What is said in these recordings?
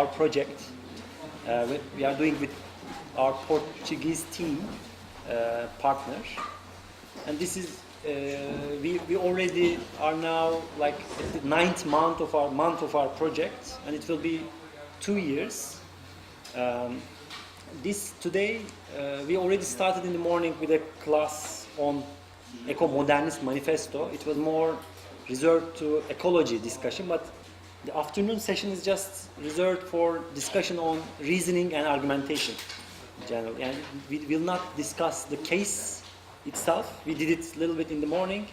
our project. We are doing with our Portuguese team partner, and this is we already are now like at the 9th month of our project, and it will be 2 years. Today we already started in the morning with a class on Eco-Modernist Manifesto. It was more reserved to ecology discussion, but the afternoon session is just reserved for discussion on reasoning and argumentation in general. And we will not discuss the case itself. We did it a little bit in the morning,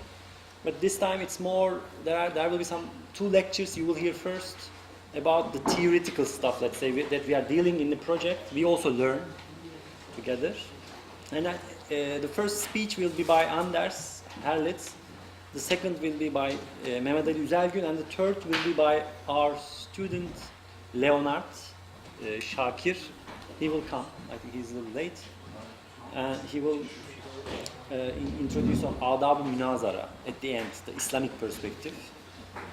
but this time it's more, there will be some 2 lectures you will hear first about the theoretical stuff, let's say, that we are dealing in the project. We also learn together. And the first speech will be by Anders Herlitz, the second will be by Mehmet Üzelgün, and the third will be by our student Leonard Shakir. He will come. I think he's a little late. He will introduce on Adab-ı Münazara at the end, the Islamic perspective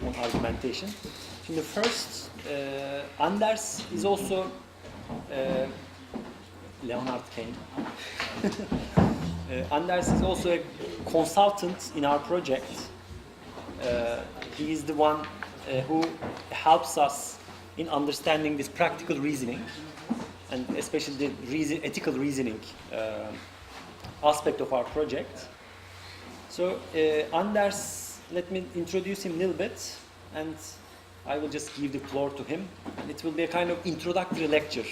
on argumentation. In the first, Anders is also Leonard came. Anders is also a consultant in our project. He is the one who helps us in understanding this practical reasoning, and especially the ethical reasoning aspect of our project. So Anders, let me introduce him a little bit, and I will just give the floor to him. And it will be a kind of introductory lecture,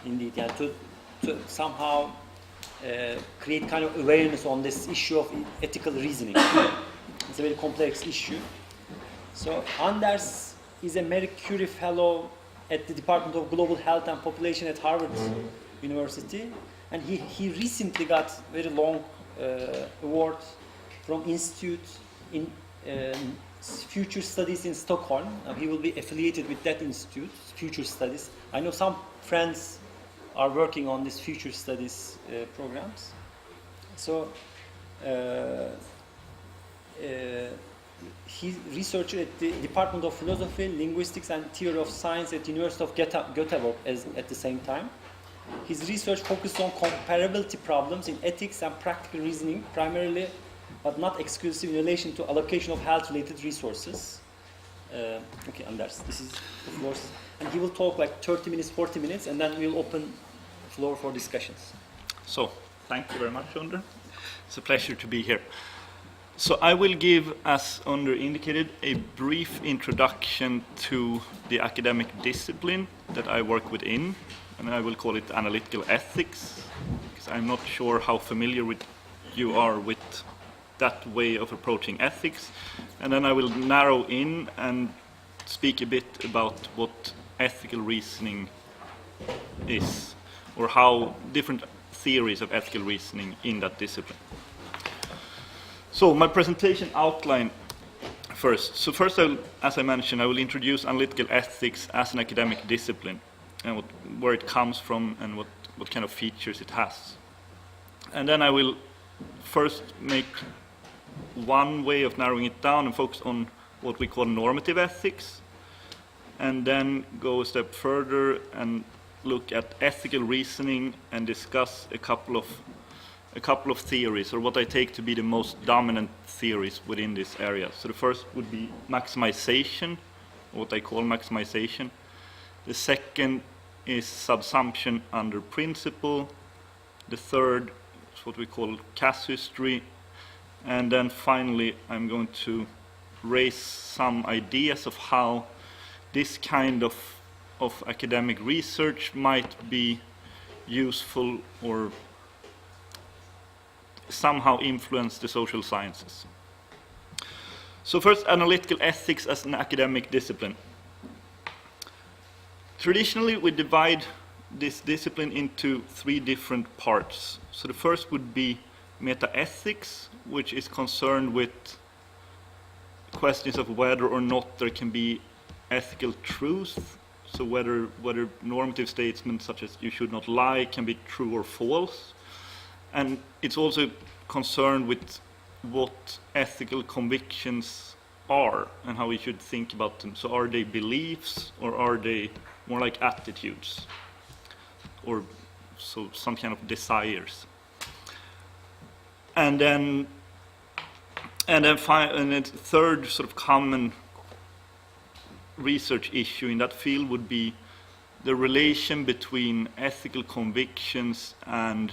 indeed, yeah, to somehow create kind of awareness on this issue of ethical reasoning. It's a very complex issue. So Anders is a Marie Curie Fellow at the Department of Global Health and Population at Harvard University, and he recently got very long award from Institute in Future Studies in Stockholm. He will be affiliated with that institute, Future Studies. I know some friends are working on these Future Studies programs. So he's researcher at the Department of Philosophy, Linguistics and Theory of Science at the University of Göteborg at the same time. His research focuses on comparability problems in ethics and practical reasoning, primarily, but not exclusively, in relation to allocation of health-related resources. Okay, Anders, this is the floor. And he will talk like 30 minutes, 40 minutes, and then we'll open the floor for discussions. So, thank you very much, Under. It's a pleasure to be here. So I will give, as Under indicated, a brief introduction to the academic discipline that I work within, and I will call it Analytical Ethics, because I'm not sure how familiar you are with that way of approaching ethics. And then I will narrow in and speak a bit about what ethical reasoning is, or how different theories of ethical reasoning in that discipline. So my presentation outline first. So first, as I mentioned, I will introduce analytical ethics as an academic discipline, and where it comes from and what kind of features it has. And then I will first make one way of narrowing it down and focus on what we call normative ethics, and then go a step further and look at ethical reasoning and discuss a couple of theories, or what I take to be the most dominant theories within this area. So the first would be maximization, or what I call maximization. The second is subsumption under principle. The third is what we call casuistry. And then finally, I'm going to raise some ideas of how this kind of academic research might be useful or somehow influence the social sciences. So first, analytical ethics as an academic discipline. Traditionally, we divide this discipline into 3 different parts. So the first would be meta-ethics, which is concerned with questions of whether or not there can be ethical truth. So whether normative statements such as "you should not lie" can be true or false. And it's also concerned with what ethical convictions are and how we should think about them. So are they beliefs, or are they more like attitudes, or so some kind of desires. And then a third sort of common research issue in that field would be the relation between ethical convictions and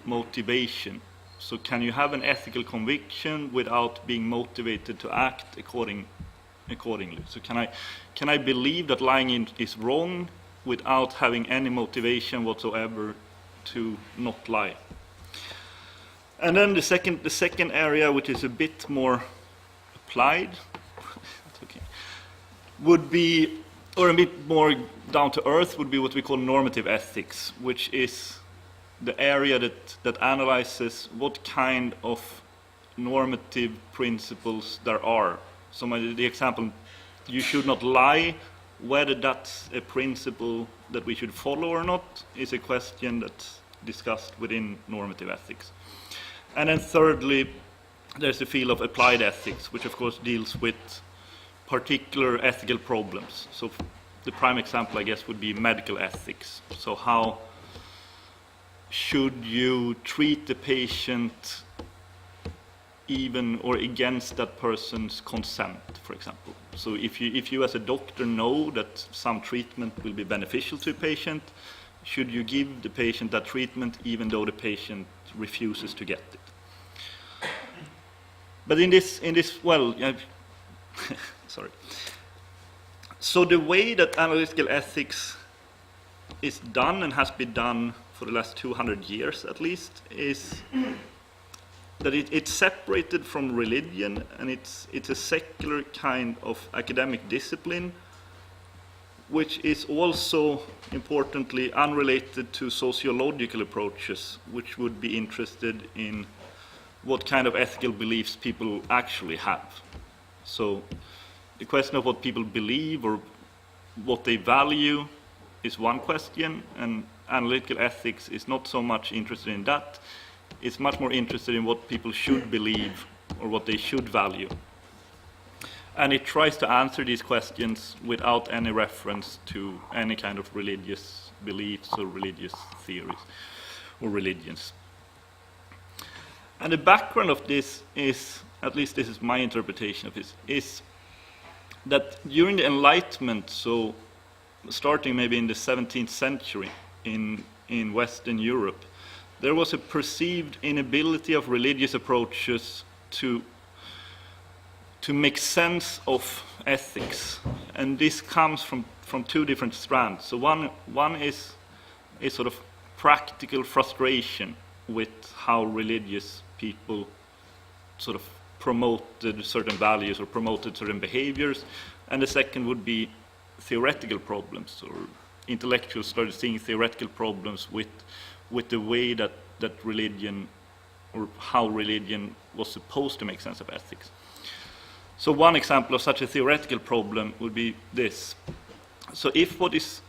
motivation. So can you have an ethical conviction without being motivated to act accordingly? So can I believe that lying is wrong without having any motivation whatsoever to not lie? And then the second area, which is a bit more applied, would be, or a bit more down to earth, would be what we call normative ethics, which is the area that analyzes what kind of normative principles there are. So the example, you should not lie, whether that's a principle that we should follow or not is a question that's discussed within normative ethics. And then thirdly, there's the field of applied ethics, which of course deals with particular ethical problems. So the prime example, I guess, would be medical ethics. So how should you treat the patient even or against that person's consent, for example? So if you as a doctor know that some treatment will be beneficial to a patient, should you give the patient that treatment even though the patient refuses to get it? But in this, well, sorry. So the way that analytical ethics is done and has been done for the last 200 years at least is that it's separated from religion, and it's a secular kind of academic discipline, which is also, importantly, unrelated to sociological approaches, which would be interested in what kind of ethical beliefs people actually have. So the question of what people believe or what they value is one question, and analytical ethics is not so much interested in that. It's much more interested in what people should believe or what they should value. And it tries to answer these questions without any reference to any kind of religious beliefs or religious theories or religions. And the background of this is, at least this is my interpretation of this, is that during the Enlightenment, so starting maybe in the 17th century in Western Europe, there was a perceived inability of religious approaches to make sense of ethics. And this comes from two different strands. So one is a sort of practical frustration with how religious people sort of promoted certain values or promoted certain behaviors. And the second would be theoretical problems, or intellectuals started seeing theoretical problems with the way that religion, or how religion was supposed to make sense of ethics. So one example of such a theoretical problem would be this. So if what is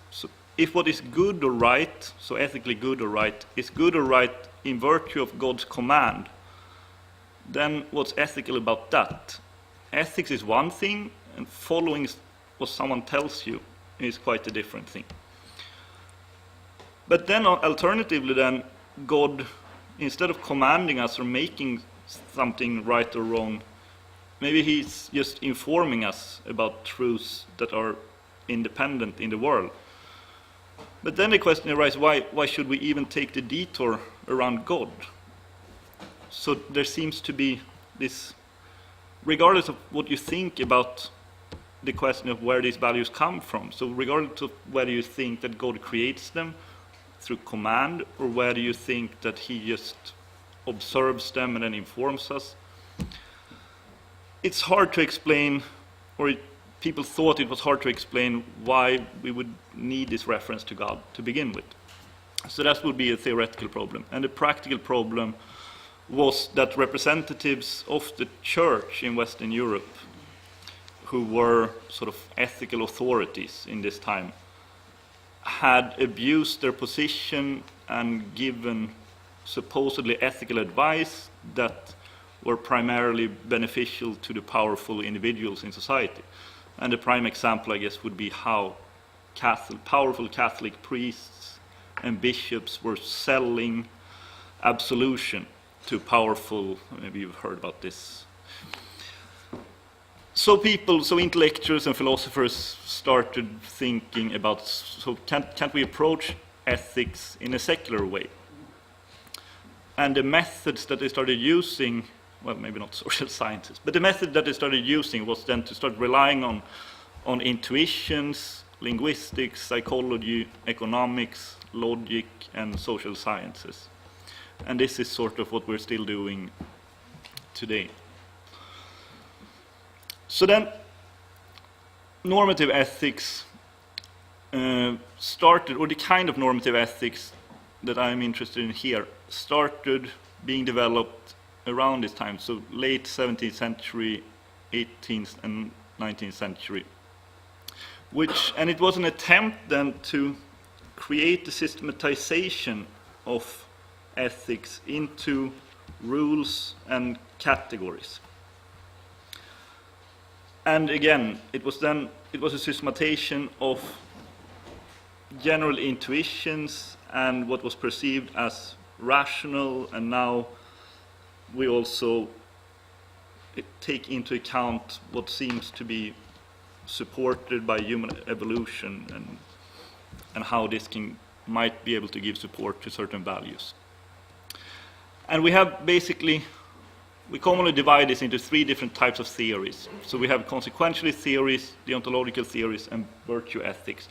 good or right, so ethically good or right, is good or right in virtue of God's command, then what's ethical about that? Ethics is one thing, and following what someone tells you is quite a different thing. But then alternatively then, God, instead of commanding us or making something right or wrong, maybe he's just informing us about truths that are independent in the world. But then the question arises, why should we even take the detour around God? So there seems to be this, regardless of what you think about the question of where these values come from, so regardless of whether you think that God creates them through command, or whether you think that he just observes them and then informs us, it's hard to explain, or people thought it was hard to explain why we would need this reference to God to begin with. So that would be a theoretical problem. And the practical problem was that representatives of the church in Western Europe, who were sort of ethical authorities in this time, had abused their position and given supposedly ethical advice that were primarily beneficial to the powerful individuals in society. And the prime example, I guess, would be how powerful Catholic priests and bishops were selling absolution to powerful, maybe you've heard about this. So intellectuals and philosophers started thinking about, so can't we approach ethics in a secular way? And the methods that they started using, well, maybe not social scientists, but the method that they started using was then to start relying on intuitions, linguistics, psychology, economics, logic, and social sciences. And this is sort of what we're still doing today. So then, normative ethics started, or the kind of normative ethics that I'm interested in here, started being developed around this time, so late 17th century, 18th and 19th century. And it was an attempt then to create the systematization of ethics into rules and categories. And again, it was a systematization of general intuitions and what was perceived as rational, and now we also take into account what seems to be supported by human evolution and how this might be able to give support to certain values. And we commonly divide this into three different types of theories. So we have consequentialist theories, deontological theories, and virtue ethics.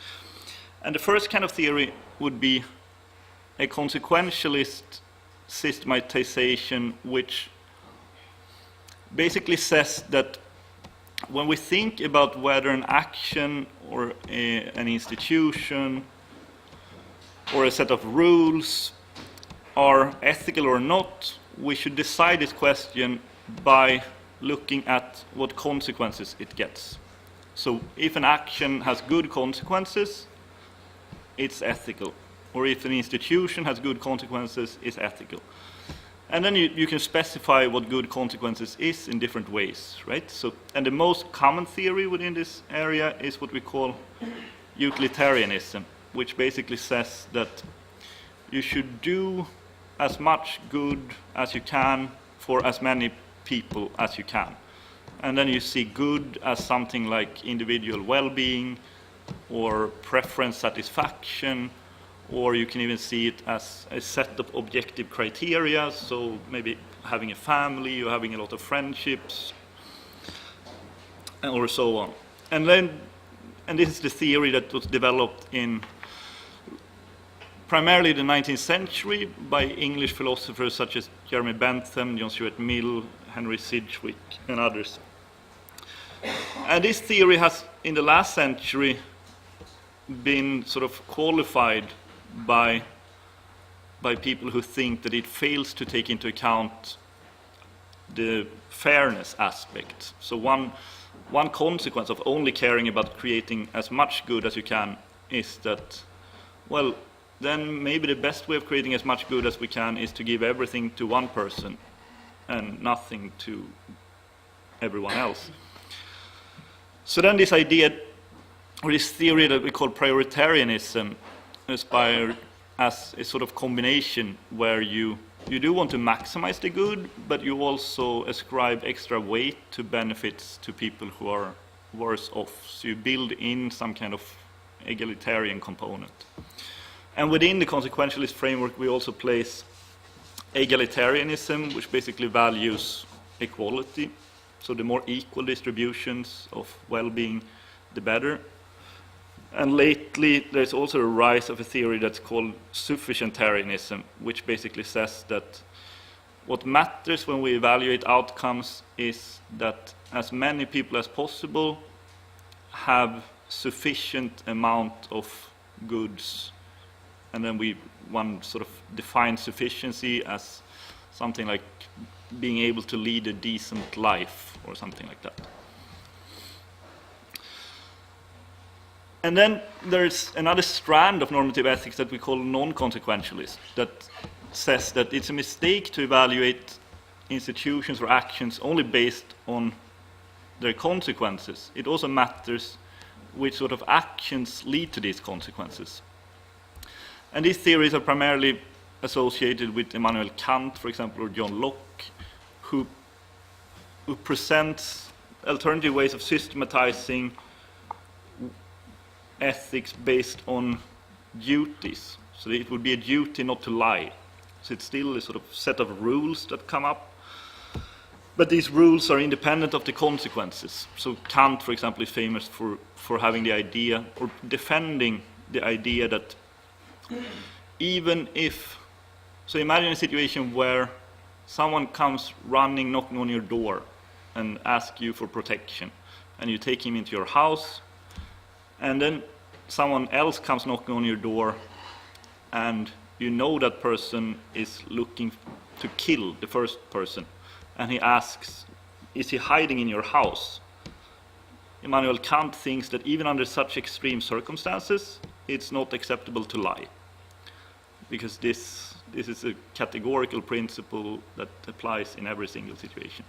And the first kind of theory would be a consequentialist systematization, which basically says that when we think about whether an action or an institution or a set of rules are ethical or not, we should decide this question by looking at what consequences it gets. So if an action has good consequences, it's ethical. Or if an institution has good consequences, it's ethical. And then you can specify what good consequences is in different ways, right? And the most common theory within this area is what we call Utilitarianism, which basically says that you should do as much good as you can for as many people as you can. And then you see good as something like individual well-being or preference satisfaction, or you can even see it as a set of objective criteria, so maybe having a family or having a lot of friendships, or so on. And this is the theory that was developed in primarily the 19th century by English philosophers such as Jeremy Bentham, John Stuart Mill, Henry Sidgwick, and others. And this theory has, in the last century, been sort of qualified by people who think that it fails to take into account the fairness aspect. So one consequence of only caring about creating as much good as you can is that, well, then maybe the best way of creating as much good as we can is to give everything to one person and nothing to everyone else. So then this idea, or this theory that we call prioritarianism, inspired as a sort of combination where you do want to maximize the good, but you also ascribe extra weight to benefits to people who are worse off. So you build in some kind of egalitarian component. And within the consequentialist framework, we also place egalitarianism, which basically values equality. So the more equal distributions of well-being, the better. And lately, there's also a rise of a theory that's called Sufficient Arianism, which basically says that what matters when we evaluate outcomes is that as many people as possible have sufficient amount of goods. And then one sort of defines sufficiency as something like being able to lead a decent life or something like that. And then there's another strand of normative ethics that we call non-consequentialist, that says that it's a mistake to evaluate institutions or actions only based on their consequences. It also matters which sort of actions lead to these consequences. And these theories are primarily associated with Immanuel Kant, for example, or John Locke, who presents alternative ways of systematizing ethics based on duties. So it would be a duty not to lie. So it's still a sort of set of rules that come up, but these rules are independent of the consequences. So Kant, for example, is famous for having the idea, or defending the idea that even if, so imagine a situation where someone comes running, knocking on your door, and asks you for protection, and you take him into your house, and then someone else comes knocking on your door, and you know that person is looking to kill the first person, and he asks, is he hiding in your house? Immanuel Kant thinks that even under such extreme circumstances, it's not acceptable to lie, because this is a categorical principle that applies in every single situation.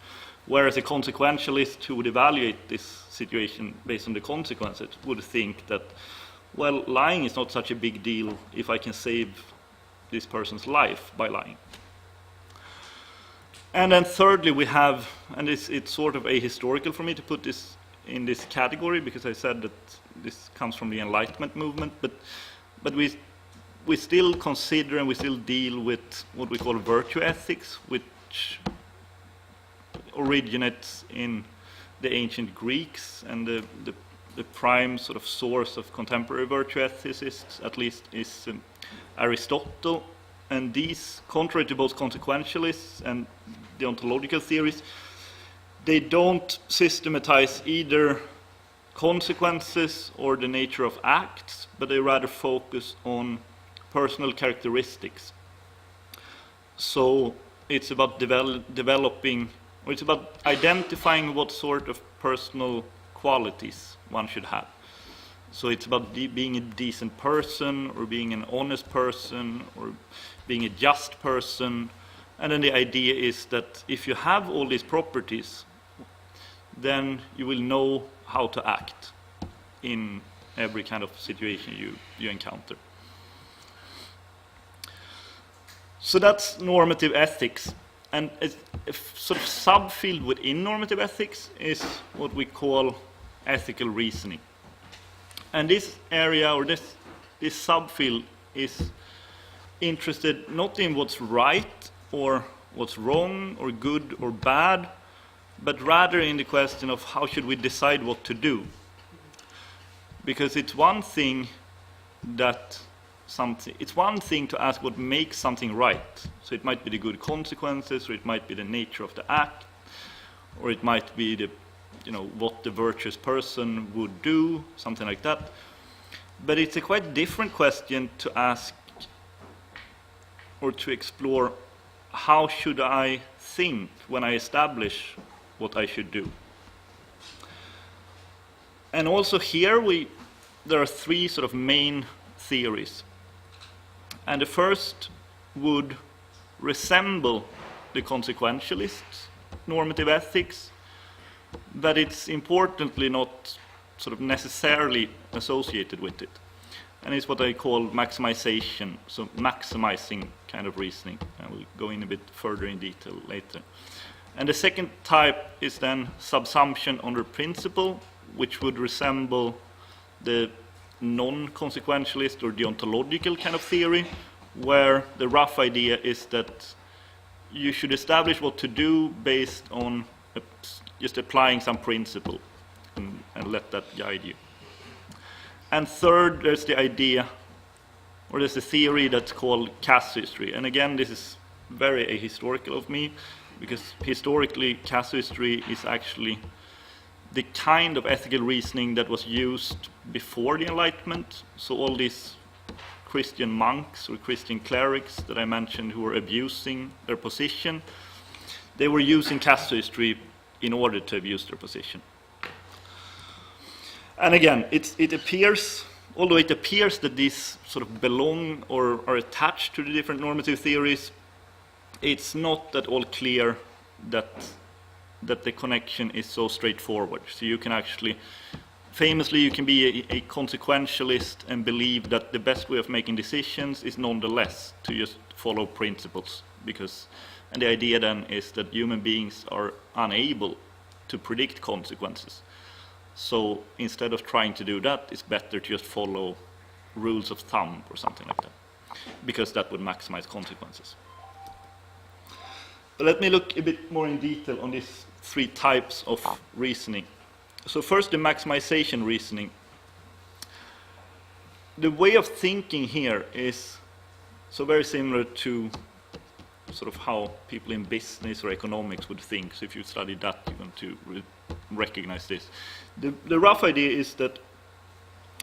Whereas a consequentialist who would evaluate this situation based on the consequences would think that, well, lying is not such a big deal if I can save this person's life by lying. And then thirdly, we have, and it's sort of ahistorical for me to put this in this category, because I said that this comes from the Enlightenment movement, but we still consider and we still deal with what we call virtue ethics, which originates in the ancient Greeks, and the prime sort of source of contemporary virtue ethicists, at least, is Aristotle. And these, contrary to both consequentialists and the ontological theories, they don't systematize either consequences or the nature of acts, but they rather focus on personal characteristics. So it's about developing, or it's about identifying what sort of personal qualities one should have. So it's about being a decent person, or being an honest person, or being a just person. And then the idea is that if you have all these properties, then you will know how to act in every kind of situation you encounter. So that's normative ethics. And a sort of subfield within normative ethics is what we call ethical reasoning. And this area, or this subfield, is interested not in what's right or what's wrong or good or bad, but rather in the question of how should we decide what to do. Because it's one thing to ask what makes something right. So it might be the good consequences, or it might be the nature of the act, or it might be the, what the virtuous person would do, something like that. But it's a quite different question to ask or to explore, how should I think when I establish what I should do? And also here there are three sort of main theories. And the first would resemble the consequentialist normative ethics, but it's importantly not sort of necessarily associated with it. And it's what I call maximization, so maximizing kind of reasoning. I will go in a bit further in detail later. And the second type is then subsumption under principle, which would resemble the non-consequentialist or deontological kind of theory, where the rough idea is that you should establish what to do based on just applying some principle and let that guide you. And third, there's the idea, or there's a theory that's called casuistry. And again, this is very ahistorical of me, because historically casuistry is actually the kind of ethical reasoning that was used before the Enlightenment. So all these Christian monks or Christian clerics that I mentioned who were abusing their position, they were using casuistry in order to abuse their position. And again, it appears, although it appears that these sort of belong or are attached to the different normative theories, it's not at all clear that the connection is so straightforward. So you can actually famously, you can be a consequentialist and believe that the best way of making decisions is nonetheless to just follow principles, and the idea then is that human beings are unable to predict consequences. So instead of trying to do that, it's better to just follow rules of thumb or something like that, because that would maximize consequences. But let me look a bit more in detail on these three types of reasoning. So first, the maximization reasoning. The way of thinking here is so very similar to sort of how people in business or economics would think. So if you study that, you're going to recognize this. The rough idea is that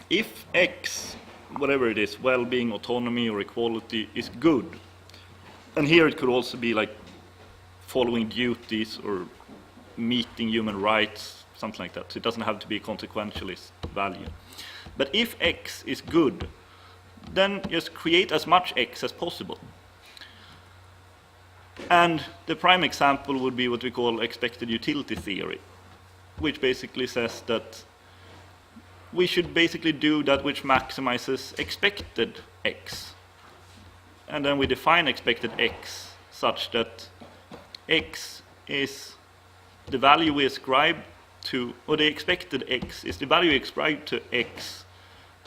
if X, whatever it is, well-being, autonomy, or equality, is good, and here it could also be like following duties or meeting human rights, something like that. So it doesn't have to be a consequentialist value. But if X is good, then just create as much X as possible. And the prime example would be what we call expected utility theory, which basically says that we should basically do that which maximizes expected X. And then we define expected X such that X is the value we ascribe to, or the expected X is the value ascribed to X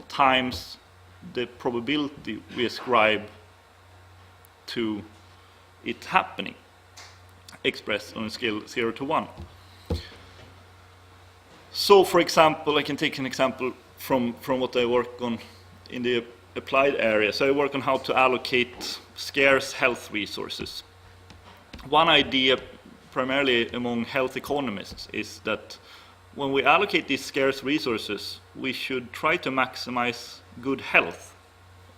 times the probability we ascribe to it happening, expressed on a scale 0 to 1. So, for example, I can take an example from what I work on in the applied area. So I work on how to allocate scarce health resources. One idea, primarily among health economists, is that when we allocate these scarce resources, we should try to maximize good health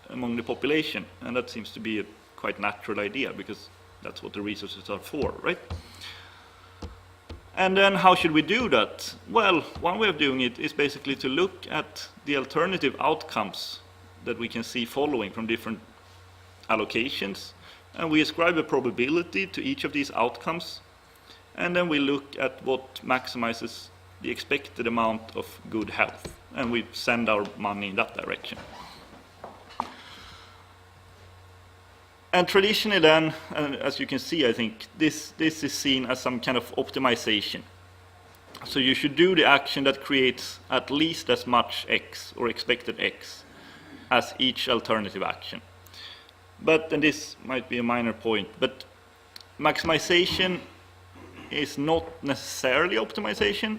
among the population. And that seems to be a quite natural idea, because that's what the resources are for, right? And then how should we do that? Well, one way of doing it is basically to look at the alternative outcomes that we can see following from different allocations, and we ascribe a probability to each of these outcomes, and then we look at what maximizes the expected amount of good health, and we send our money in that direction. And traditionally then, and as you can see, I think, this is seen as some kind of optimization. So you should do the action that creates at least as much X, or expected X, as each alternative action. But, and this might be a minor point, but maximization is not necessarily optimization.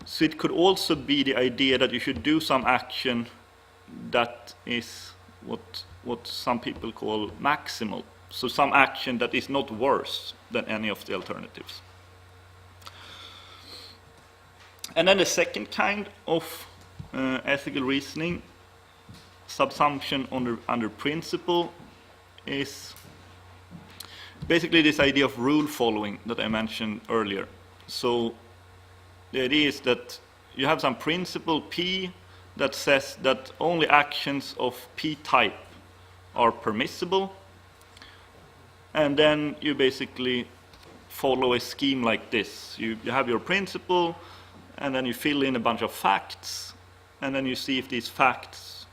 So it could also be the idea that you should do some action that is what some people call maximal. So some action that is not worse than any of the alternatives. And then the second kind of ethical reasoning, subsumption under principle, is basically this idea of rule following that I mentioned earlier. So the idea is that you have some principle P that says that only actions of P type are permissible, and then you basically follow a scheme like this. You have your principle, and then you fill in a bunch of facts, and then you see if these facts,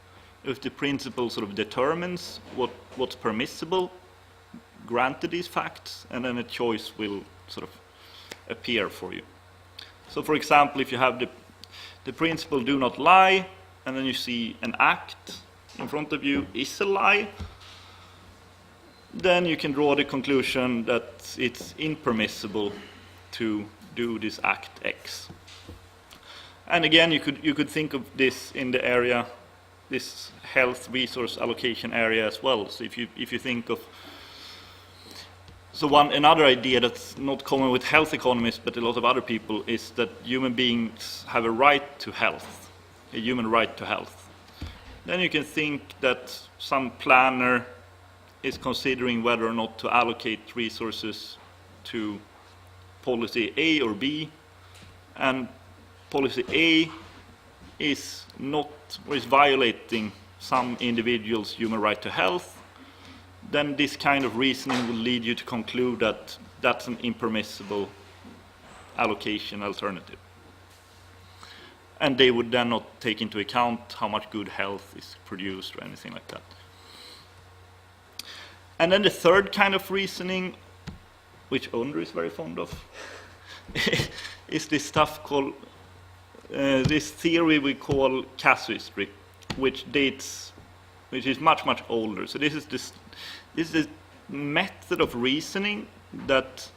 if the principle sort of determines what's permissible, granted these facts, and then a choice will sort of appear for you. So for example, if you have the principle do not lie, and then you see an act in front of you is a lie, then you can draw the conclusion that it's impermissible to do this act X. And again, you could think of this in the area, this health resource allocation area as well. So if you think of, so another idea that's not common with health economists, but a lot of other people, is that human beings have a right to health, a human right to health. Then you can think that some planner is considering whether or not to allocate resources to policy A or B, and policy A is not, or is violating some individual's human right to health. Then this kind of reasoning will lead you to conclude that that's an impermissible allocation alternative. and they would then not take into account how much good health is produced or anything like that. And then the third kind of reasoning, which Under is very fond of, is this stuff called, this theory we call casuistry, which is much, much older. So this is a method of reasoning that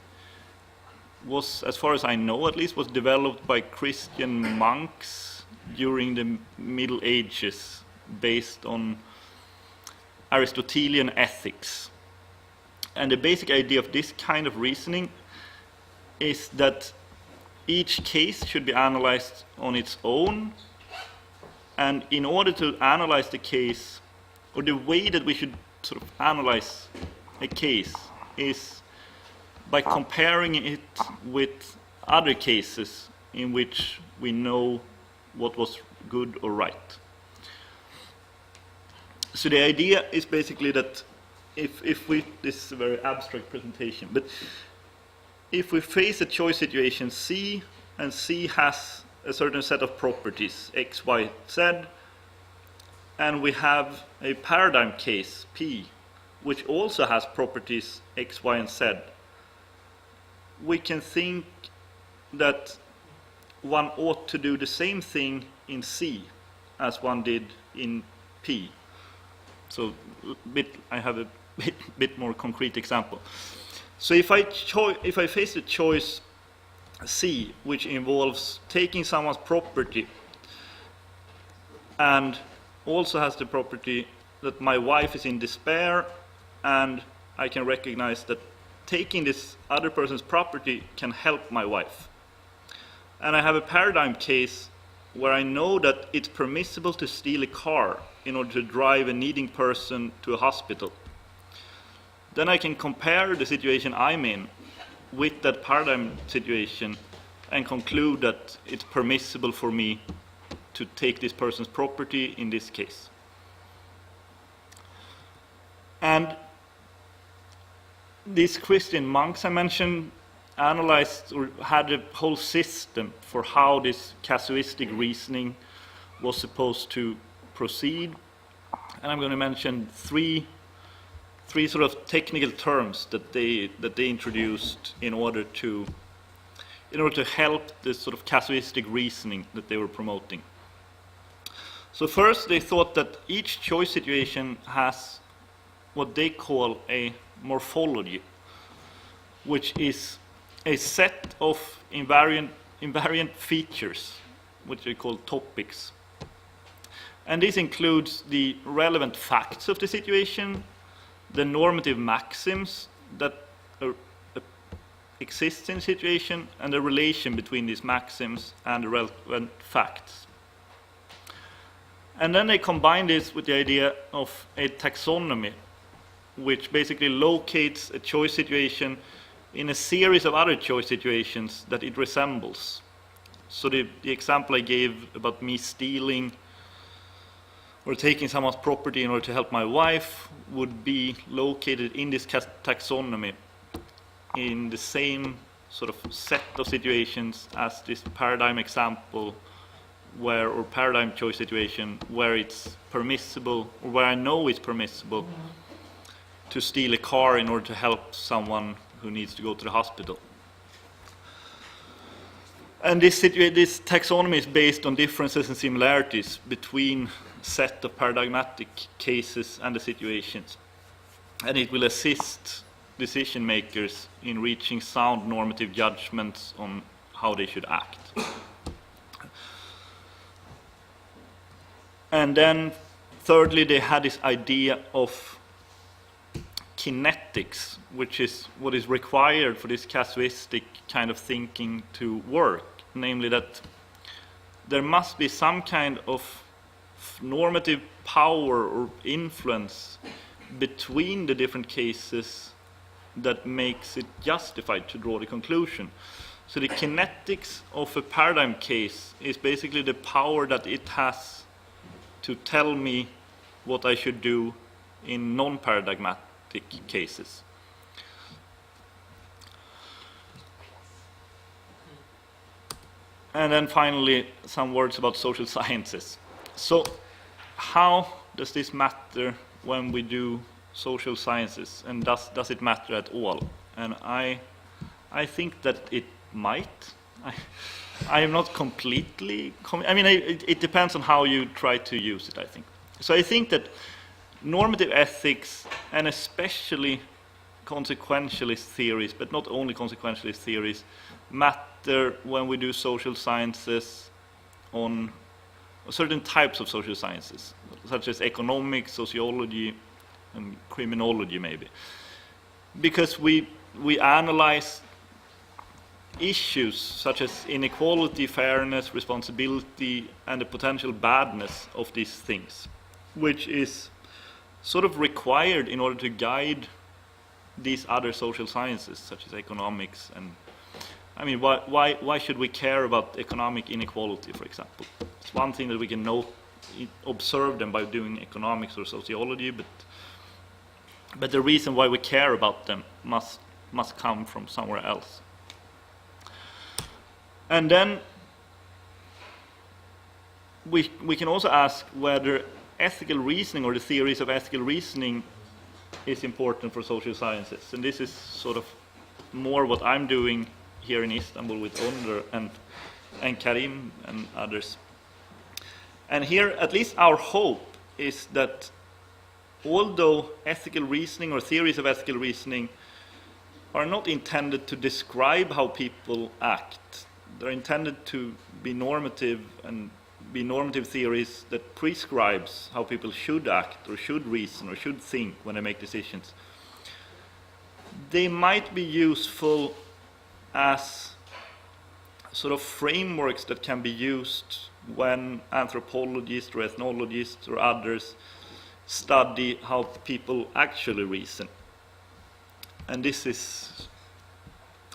was, as far as I know at least, was developed by Christian monks during the Middle Ages based on Aristotelian ethics. And the basic idea of this kind of reasoning is that each case should be analyzed on its own, and in order to analyze the case, or the way that we should sort of analyze a case is by comparing it with other cases in which we know what was good or right. So the idea is basically that if we, this is a very abstract presentation, but if we face a choice situation C, and C has a certain set of properties, X, Y, Z, and we have a paradigm case, P, which also has properties X, Y, and Z, we can think that one ought to do the same thing in C as one did in P. So I have a bit more concrete example. So if I face the choice C, which involves taking someone's property, and also has the property that my wife is in despair, and I can recognize that taking this other person's property can help my wife. And I have a paradigm case where I know that it's permissible to steal a car in order to drive a needing person to a hospital. Then I can compare the situation I'm in with that paradigm situation and conclude that it's permissible for me to take this person's property in this case. And these Christian monks I mentioned analyzed or had a whole system for how this casuistic reasoning was supposed to proceed. And I'm going to mention three sort of technical terms that they introduced in order to help this sort of casuistic reasoning that they were promoting. So first, they thought that each choice situation has what they call a morphology, which is a set of invariant features, which they call topics. And this includes the relevant facts of the situation, the normative maxims that exist in the situation, and the relation between these maxims and the relevant facts. And then they combine this with the idea of a taxonomy, which basically locates a choice situation in a series of other choice situations that it resembles. So the example I gave about me stealing or taking someone's property in order to help my wife would be located in this taxonomy in the same sort of set of situations as this paradigm example or paradigm choice situation where it's permissible, or where I know it's permissible to steal a car in order to help someone who needs to go to the hospital. And this taxonomy is based on differences and similarities between a set of paradigmatic cases and the situations. And it will assist decision makers in reaching sound normative judgments on how they should act. And then thirdly, they had this idea of kinetics, which is what is required for this casuistic kind of thinking to work, namely that there must be some kind of normative power or influence between the different cases that makes it justified to draw the conclusion. So the kinetics of a paradigm case is basically the power that it has to tell me what I should do in non-paradigmatic cases. And then finally, some words about social sciences. So how does this matter when we do social sciences, and does it matter at all? And I think that it might. I am not completely, it depends on how you try to use it, I think. So I think that normative ethics, and especially consequentialist theories, but not only consequentialist theories, matter when we do social sciences on certain types of social sciences, such as economics, sociology, and criminology maybe. Because we analyze issues such as inequality, fairness, responsibility, and the potential badness of these things, which is sort of required in order to guide these other social sciences, such as economics. And I mean, why should we care about economic inequality, for example? It's one thing that we can observe them by doing economics or sociology, but the reason why we care about them must come from somewhere else. And then we can also ask whether ethical reasoning or the theories of ethical reasoning is important for social sciences. And this is sort of more what I'm doing here in Istanbul with Önder and Karim and others. And here, at least our hope is that although ethical reasoning or theories of ethical reasoning are not intended to describe how people act, they're intended to be normative and be normative theories that prescribes how people should act or should reason or should think when they make decisions. They might be useful as sort of frameworks that can be used when anthropologists or ethnologists or others study how people actually reason. And this is,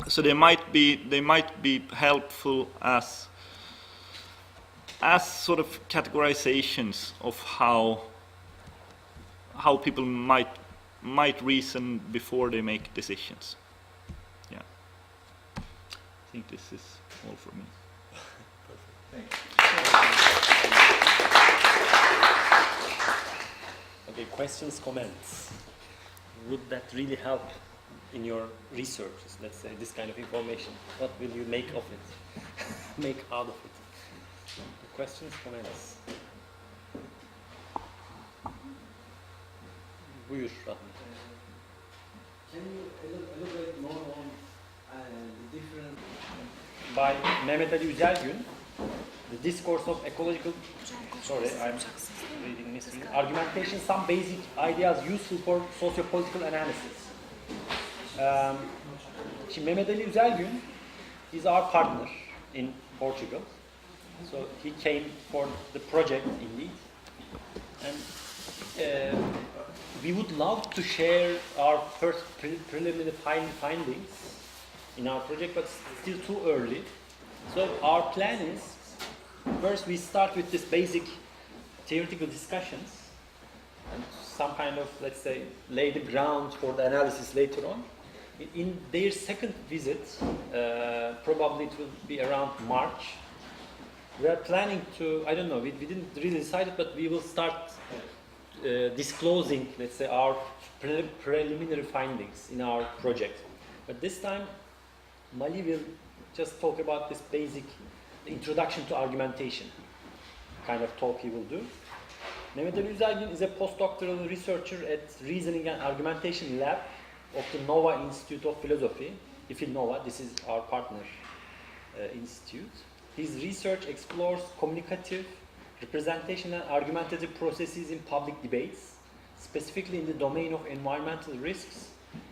so they might be helpful as sort of categorizations of how people might reason before they make decisions. Yeah. I think this is all for me. Perfect. Okay, questions, comments. Would that really help in your research, let's say, this kind of information? What will you make of it? Make out of it? Questions, comments? Buyur Rahmi. Can you elaborate more on the different... By Mehmet Üzelgün, The Discourse of Ecological... Sorry, I'm reading missing. Argumentation, some basic ideas useful for socio-political analysis. Mehmet Üzelgün is our partner in Portugal. So he came for the project indeed. And we would love to share our first preliminary findings in our project, but still too early. So our plan is, first we start with this basic theoretical discussions and some kind of, let's say, lay the ground for the analysis later on. In their second visit, probably it will be around March, we are planning to, I don't know, we didn't really decide it, but we will start disclosing, let's say, our preliminary findings in our project. But this time, Mali will just talk about this basic introduction to argumentation kind of talk he will do. Mehmet Üzelgün is a postdoctoral researcher at Reasoning and Argumentation Lab of the Nova Institute of Philosophy. If you know Nova, this is our partner institute. His research explores communicative, representation and argumentative processes in public debates, specifically in the domain of environmental risks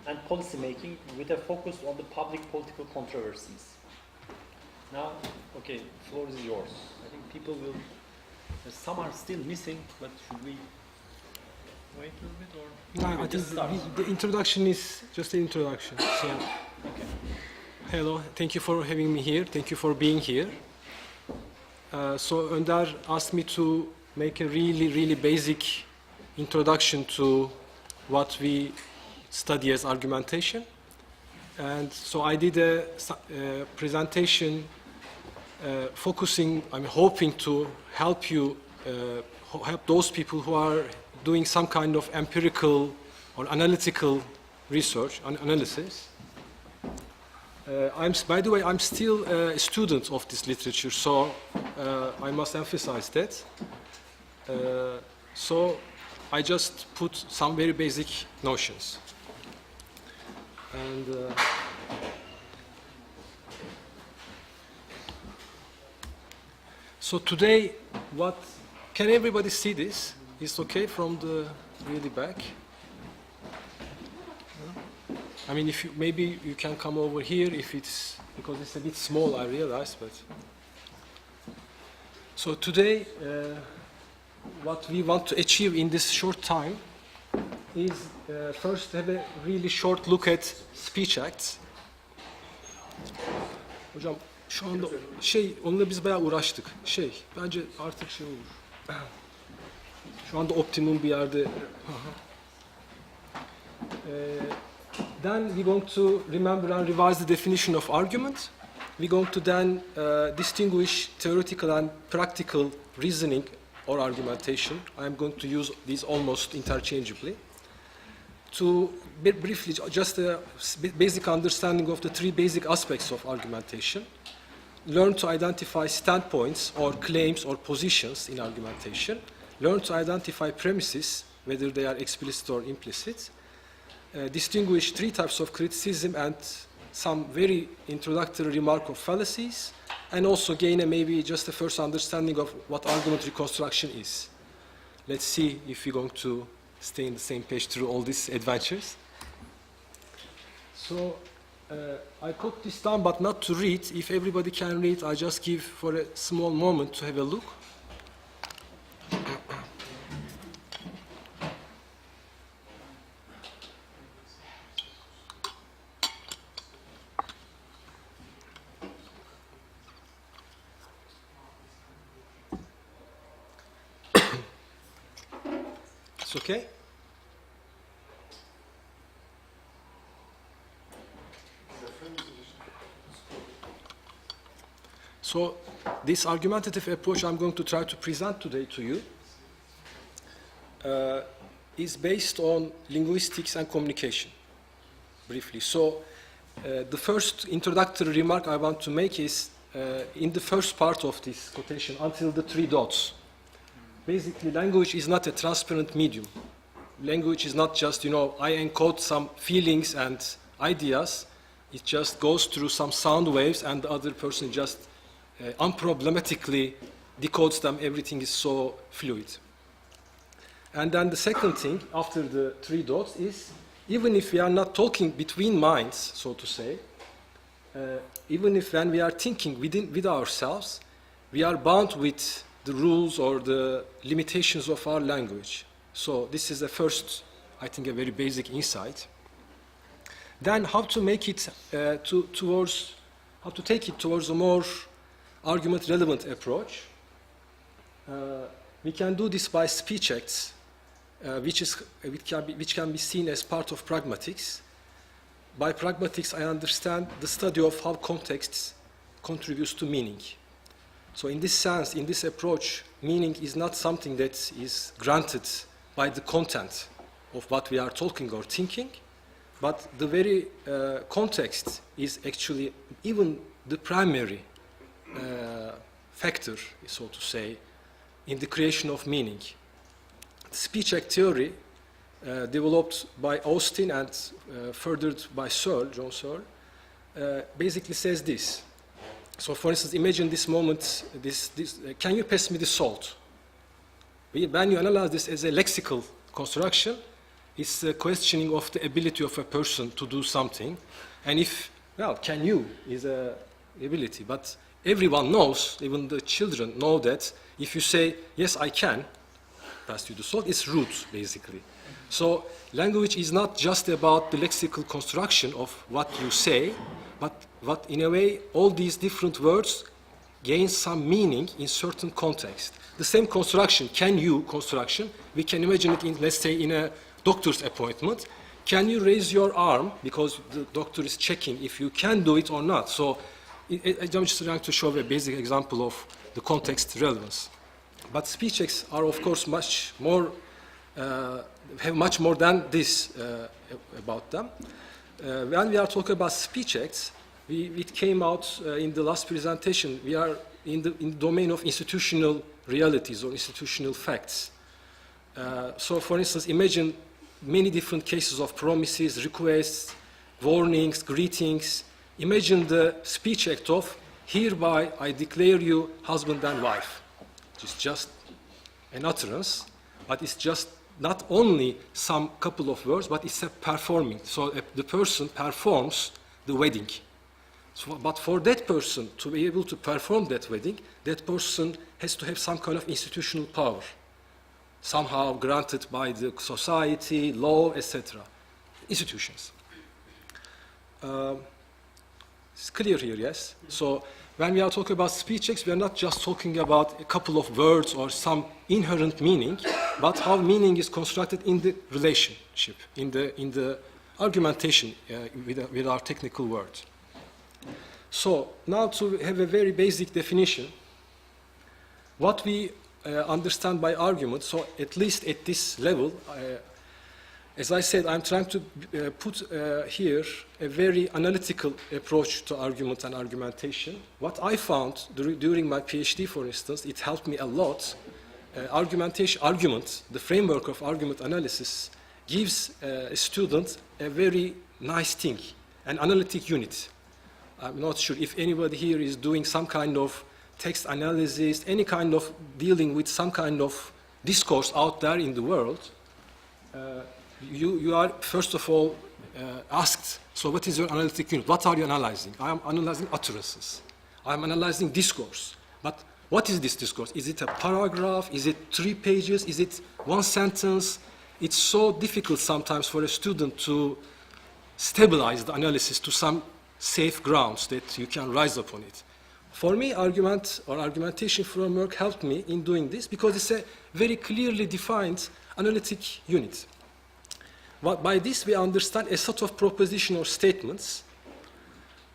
and policy making, with a focus on the public political controversies. Now, okay, the floor is yours. I think people will, some are still missing, but should we wait a little bit or? No, I think the introduction is just an introduction. So, Okay. Hello, thank you for having me here. Thank you for being here. So Önder asked me to make a really basic introduction to what we study as argumentation. And so I did a presentation focusing, I'm hoping to help you, help those people who are doing some kind of empirical or analytical research, analysis. By the way, I'm still a student of this literature, so I must emphasize that. So I just put some very basic notions. And so today, can everybody see this? It's okay from the really back? I mean, if maybe you can come over here if it's, because it's a bit small, I realize, but. So today, what we want to achieve in this short time is first have a really short look at speech acts. Hocam şu anda onunla biz bayağı uğraştık. Bence artık olur. Şu anda optimum bir yerde. Then we're going to remember and revise the definition of argument. We're going to then distinguish theoretical and practical reasoning or argumentation. I'm going to use these almost interchangeably. To briefly, just a basic understanding of the three basic aspects of argumentation. Learn to identify standpoints or claims or positions in argumentation. Learn to identify premises, whether they are explicit or implicit. Distinguish three types of criticism and some very introductory remark of fallacies, and also gain maybe just a first understanding of what argument reconstruction is. Let's see if we're going to stay in the same page through all these adventures. So I put this down, but not to read. If everybody can read, I just give for a small moment to have a look. It's okay? So this argumentative approach I'm going to try to present today to you is based on linguistics and communication, briefly. So the first introductory remark I want to make is in the first part of this quotation, until the three dots. Basically, language is not a transparent medium. Language is not just, I encode some feelings and ideas. It just goes through some sound waves and the other person just unproblematically decodes them. Everything is so fluid. And then the second thing, after the three dots, is even if we are not talking between minds, so to say, even if when we are thinking with ourselves, we are bound with the rules or the limitations of our language. So this is the first, I think, a very basic insight. Then how to make it how to take it towards a more argument-relevant approach. We can do this by speech acts, which can be seen as part of pragmatics. By pragmatics, I understand the study of how context contributes to meaning. So in this sense, in this approach, meaning is not something that is granted by the content of what we are talking or thinking, but the very context is actually even the primary factor, so to say, in the creation of meaning. The speech act theory, developed by Austin and furthered by John Searle, basically says this. So, for instance, imagine this moment, can you pass me the salt? When you analyze this as a lexical construction, it's a questioning of the ability of a person to do something. And can you is a ability. But everyone knows, even the children know that if you say, yes, I can pass you the salt, it's rude, basically. So language is not just about the lexical construction of what you say, but in a way, all these different words gain some meaning in certain context. The same construction, can you construction, we can imagine it in, let's say, in a doctor's appointment. Can you raise your arm? Because the doctor is checking if you can do it or not. So I'm just trying to show a basic example of the context relevance. But speech acts are, of course, much more, have much more than this about them. When we are talking about speech acts, it came out in the last presentation. We are in the domain of institutional realities or institutional facts. So, for instance, imagine many different cases of promises, requests, warnings, greetings. Imagine the speech act of, hereby I declare you husband and wife. It's just an utterance, but it's just not only some couple of words, but it's a performing. So the person performs the wedding. So, but for that person to be able to perform that wedding, that person has to have some kind of institutional power, somehow granted by the society, law, etc. Institutions. It's clear here, yes? So when we are talking about speech acts, we are not just talking about a couple of words or some inherent meaning, but how meaning is constructed in the relationship, in the argumentation with our technical word. So now to have a very basic definition, what we understand by argument, so at least at this level, as I said, I'm trying to put here a very analytical approach to argument and argumentation. What I found during my PhD, for instance, it helped me a lot. Argument, the framework of argument analysis, gives a student a very nice thing, an analytic unit. I'm not sure if anybody here is doing some kind of text analysis, any kind of dealing with some kind of discourse out there in the world. You are, first of all, asked, so what is your analytic unit? What are you analyzing? I am analyzing utterances. I am analyzing discourse. But what is this discourse? Is it a paragraph? Is it 3 pages? Is it 1 sentence? It's so difficult sometimes for a student to stabilize the analysis to some safe grounds that you can rise upon it. For me, argument or argumentation framework helped me in doing this because it's a very clearly defined analytic unit. By this, we understand a set of proposition or statements.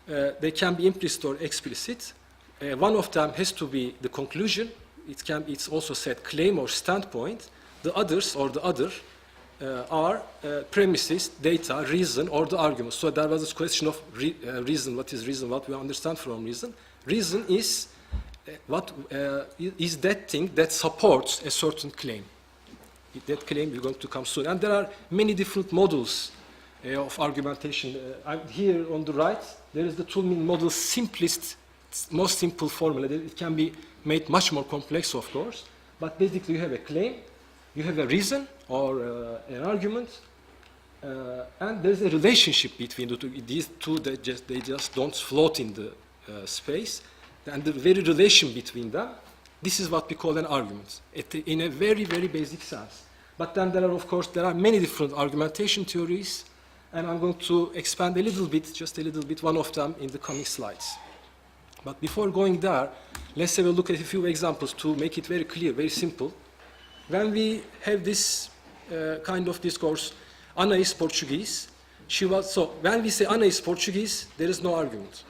They can be implicit or explicit. One of them has to be the conclusion. It's also said claim or standpoint. The others, or the other, are premises, data, reason, or the argument. So there was this question of reason. What is reason? What we understand from reason? Reason is is that thing that supports a certain claim. That claim is going to come soon. And there are many different models of argumentation. Here on the right, there is the Truman Model simplest, most simple formula. It can be made much more complex, of course. But basically, you have a claim, you have a reason or an argument, and there's a relationship between the two. These two, they just don't float in the space. And the very relation between them, this is what we call an argument, in a very, very basic sense. But then there are, of course, many different argumentation theories, and I'm going to expand a little bit, just a little bit, one of them in the coming slides. But before going there, let's have a look at a few examples to make it very clear, very simple. When we have this kind of discourse, Ana is Portuguese. So when we say Ana is Portuguese, there is no argument.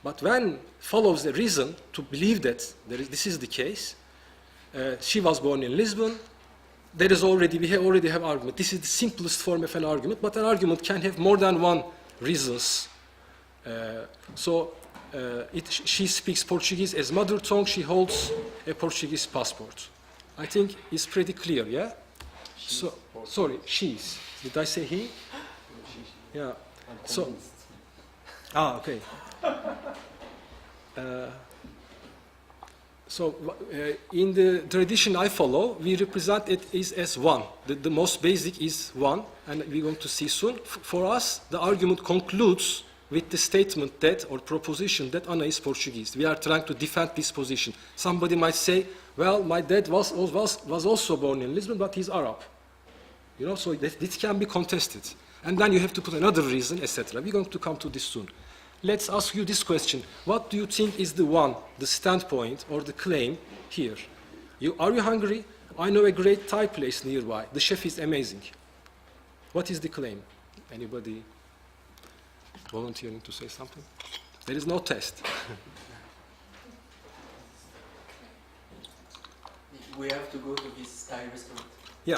But when follows a reason to believe that this is the case, she was born in Lisbon, we already have argument. This is the simplest form of an argument, but an argument can have more than one reasons. She speaks Portuguese as mother tongue, she holds a Portuguese passport. I think it's pretty clear, yeah? She's. Did I say he? Yeah. Okay. In the tradition I follow, we represent it as one. The most basic is one, and we're going to see soon. For us, the argument concludes with the statement that, or proposition that Ana is Portuguese. We are trying to defend this position. Somebody might say, well, my dad was also born in Lisbon, but he's Arab. You know, so this can be contested. And then you have to put another reason, etc. We're going to come to this soon. Let's ask you this question. What do you think is the standpoint or the claim here? Are you hungry? I know a great Thai place nearby. The chef is amazing. What is the claim? Anybody volunteering to say something? There is no test. We have to go to this Thai restaurant. Yeah.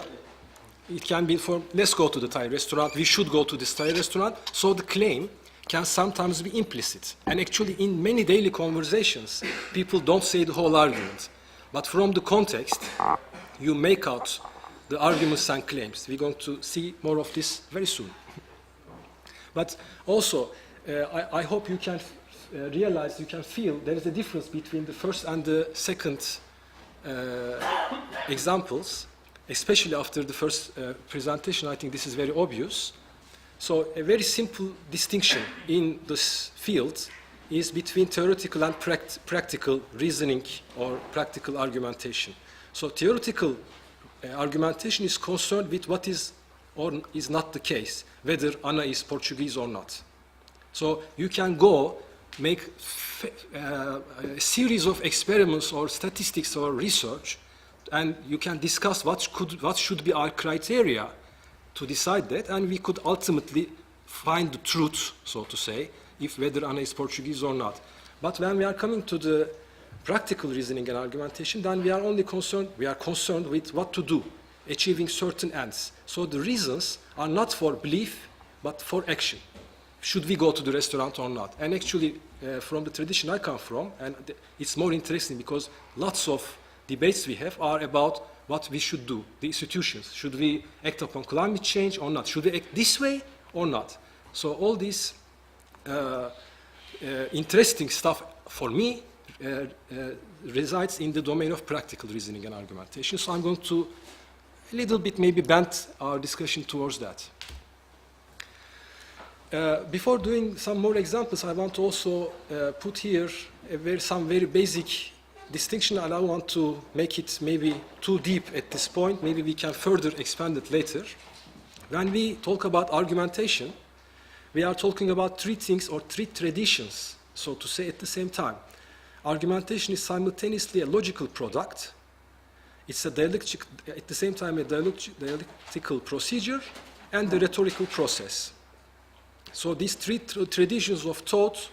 It can be for, let's go to the Thai restaurant, we should go to this Thai restaurant. So the claim can sometimes be implicit. And actually in many daily conversations, people don't say the whole argument. But from the context, you make out the arguments and claims. We're going to see more of this very soon. But also, I hope you can realize, you can feel there is a difference between the first and the second examples, especially after the first presentation. I think this is very obvious. So a very simple distinction in this field is between theoretical and practical reasoning or practical argumentation. So theoretical argumentation is concerned with what is or is not the case, whether Ana is Portuguese or not. So you can go make a series of experiments or statistics or research, and you can discuss what should be our criteria to decide that, and we could ultimately find the truth, so to say, if whether Ana is Portuguese or not. But when we are coming to the practical reasoning and argumentation, then we are concerned with what to do, achieving certain ends. So the reasons are not for belief, but for action. Should we go to the restaurant or not? And actually, from the tradition I come from, and it's more interesting because lots of debates we have are about what we should do, the institutions. Should we act upon climate change or not? Should we act this way or not? So all this interesting stuff for me resides in the domain of practical reasoning and argumentation. So I'm going to a little bit maybe bend our discussion towards that. Before doing some more examples, I want to also put here some very basic distinction, and I want to make it maybe too deep at this point. Maybe we can further expand it later. When we talk about argumentation, we are talking about three things or three traditions, so to say, at the same time. Argumentation is simultaneously a logical product. It's a dialectic, at the same time a dialectical procedure and the rhetorical process. So these three traditions of thought,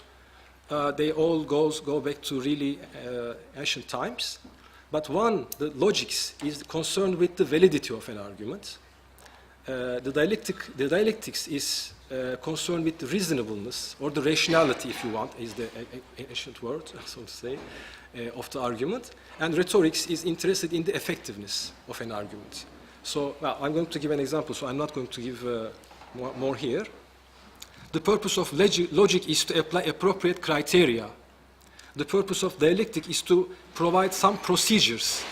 they all go back to really ancient times. But one, the logics, is concerned with the validity of an argument. The dialectics is concerned with the reasonableness, or the rationality, if you want, is the ancient word, so to say, of the argument. And rhetorics is interested in the effectiveness of an argument. So, well, I'm going to give an example, so I'm not going to give more here. The purpose of logic is to apply appropriate criteria. The purpose of dialectic is to provide some procedures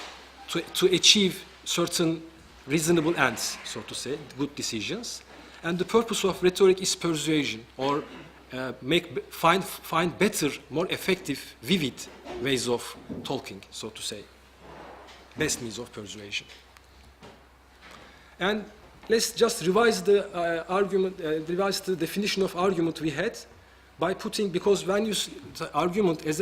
to achieve certain reasonable ends, so to say, good decisions. And the purpose of rhetoric is persuasion, or find better, more effective, vivid ways of talking, so to say. Best means of persuasion. And let's just revise the revise the definition of argument we had by putting, because when you the argument as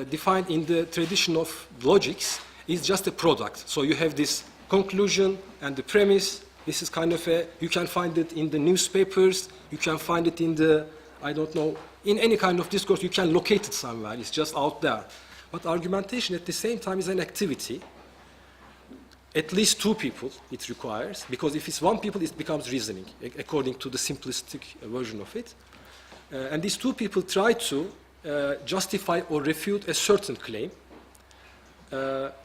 defined in the tradition of logics is just a product. So you have this conclusion and the premise. This is kind of you can find it in the newspapers, you can find it in the, I don't know, in any kind of discourse, you can locate it somewhere, it's just out there. But argumentation at the same time is an activity. At least two people it requires, because if it's one people, it becomes reasoning, according to the simplistic version of it. And these two people try to justify or refute a certain claim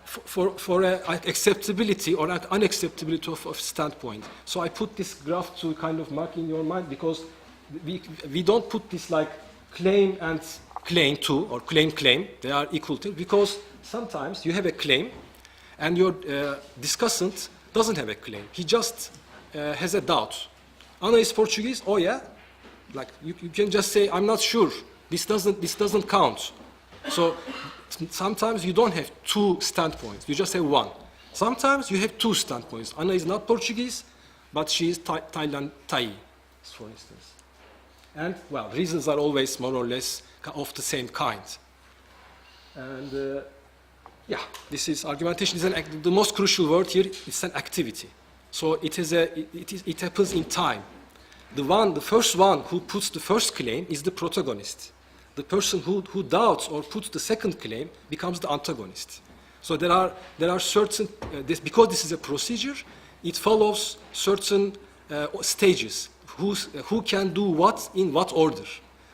for acceptability or unacceptability of standpoint. So I put this graph to kind of mark in your mind, because we don't put this like claim and claim to, or claim, they are equal to, because sometimes you have a claim and your discussant doesn't have a claim. He just has a doubt. Ana is Portuguese? Oh yeah? Like you can just say, I'm not sure. This doesn't count. So sometimes you don't have two standpoints. You just have one. Sometimes you have two standpoints. Ana is not Portuguese, but she is Thai, for instance. And, well, reasons are always more or less of the same kind. And, yeah, this is argumentation. The most crucial word here is an activity. So it happens in time. The first one who puts the first claim is the protagonist. the person who doubts or puts the second claim becomes the antagonist. So there are certain, because this is a procedure, it follows certain stages. Who can do what in what order.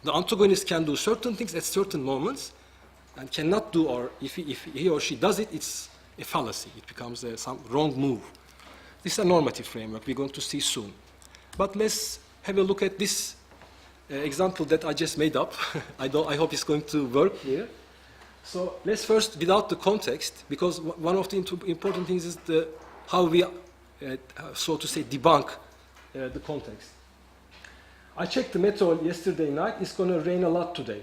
The antagonist can do certain things at certain moments and cannot do, or if he or she does it, it's a fallacy. It becomes some wrong move. This is a normative framework we're going to see soon. But let's have a look at this example that I just made up. I hope it's going to work here. So let's first, without the context, because one of the important things is how we, so to say, debunk the context. I checked the meteo yesterday night. It's going to rain a lot today.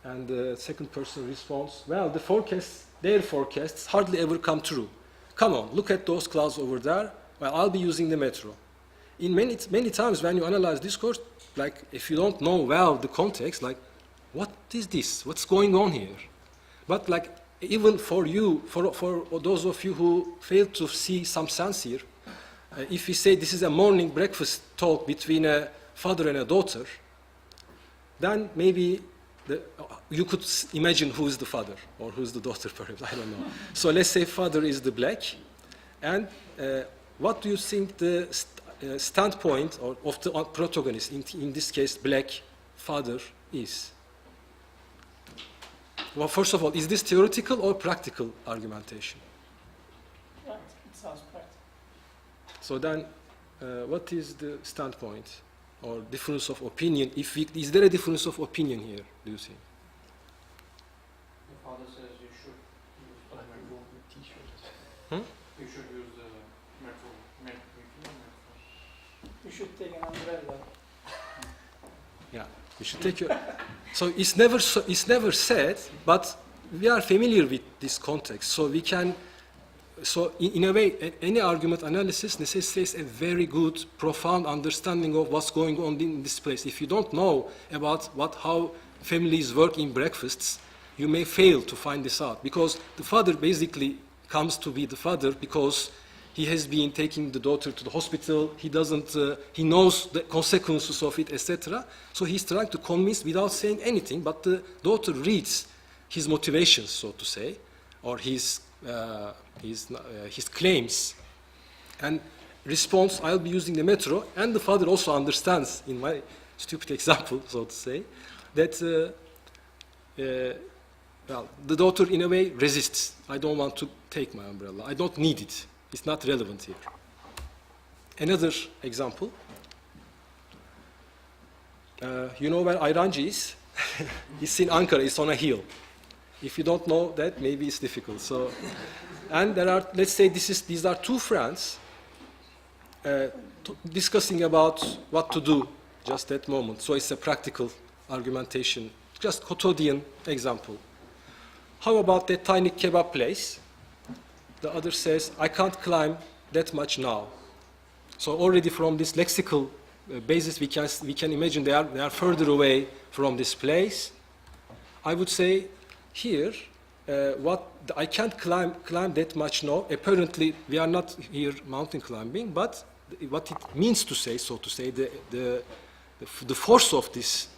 And the second person responds, well, their forecasts hardly ever come true. Come on, look at those clouds over there. Well, I'll be using the metro. In many times when you analyze discourse, like if you don't know well the context, like what is this? What's going on here? But like even for you, for those of you who fail to see some sense here, if we say this is a morning breakfast talk between a father and a daughter, then maybe you could imagine who is the father or who is the daughter, perhaps, I don't know. So let's say father is the black, and what do you think the standpoint of the protagonist, in this case black father, is? Well, first of all, is this theoretical or practical argumentation? Right, it sounds practical. So then, what is the standpoint or difference of opinion? Is there a difference of opinion here, do you think? The father says you should use the metro. You should use the metro. You should take an umbrella. Yeah, you should take your. So it's never said, but we are familiar with this context, so we can. So in a way, any argument analysis necessitates a very good, profound understanding of what's going on in this place. If you don't know about how families work in breakfasts, you may fail to find this out, because the father basically comes to be the father because he has been taking the daughter to the hospital. He knows the consequences of it, etc. So he's trying to convince without saying anything, but the daughter reads his motivations, so to say, or his claims, and responds, I'll be using the metro, and the father also understands, in my stupid example, so to say, that well, the daughter in a way resists. I don't want to take my umbrella. I don't need it. It's not relevant here. Another example. You know where Ayrancı is? It's in Ankara. It's on a hill. If you don't know that, maybe it's difficult. So, and there are, let's say, these are two friends discussing about what to do just that moment. So it's a practical argumentation, just quotidian example. How about that tiny kebab place? The other says, I can't climb that much now. So already from this lexical basis, we can imagine they are further away from this place. I would say here, I can't climb that much now. Apparently, we are not here mountain climbing, but what it means to say, so to say, the force of this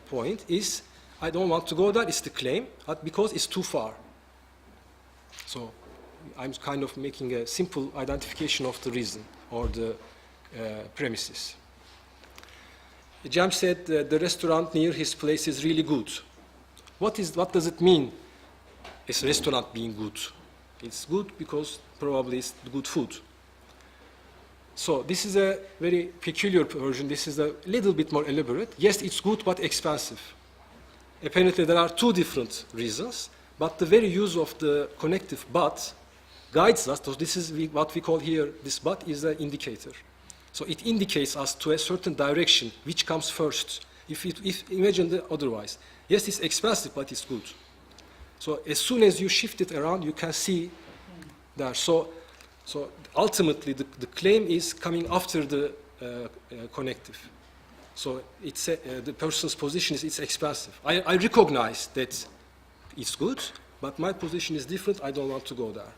point is, I don't want to go there. It's the claim, because it's too far. So I'm kind of making a simple identification of the reason or the premises. Cem said the restaurant near his place is really good. What does it mean, a restaurant being good? It's good because probably it's good food. So this is a very peculiar version. This is a little bit more elaborate. Yes, it's good, but expensive. Apparently, there are two different reasons, but the very use of the connective but guides us. So this is what we call here, this but is an indicator. So it indicates us to a certain direction, which comes first. If imagine the otherwise. Yes, it's expensive, but it's good. So as soon as you shift it around, you can see there. So ultimately, the claim is coming after the connective. So it's the person's position is it's expensive. I recognize that it's good, but my position is different. I don't want to go there.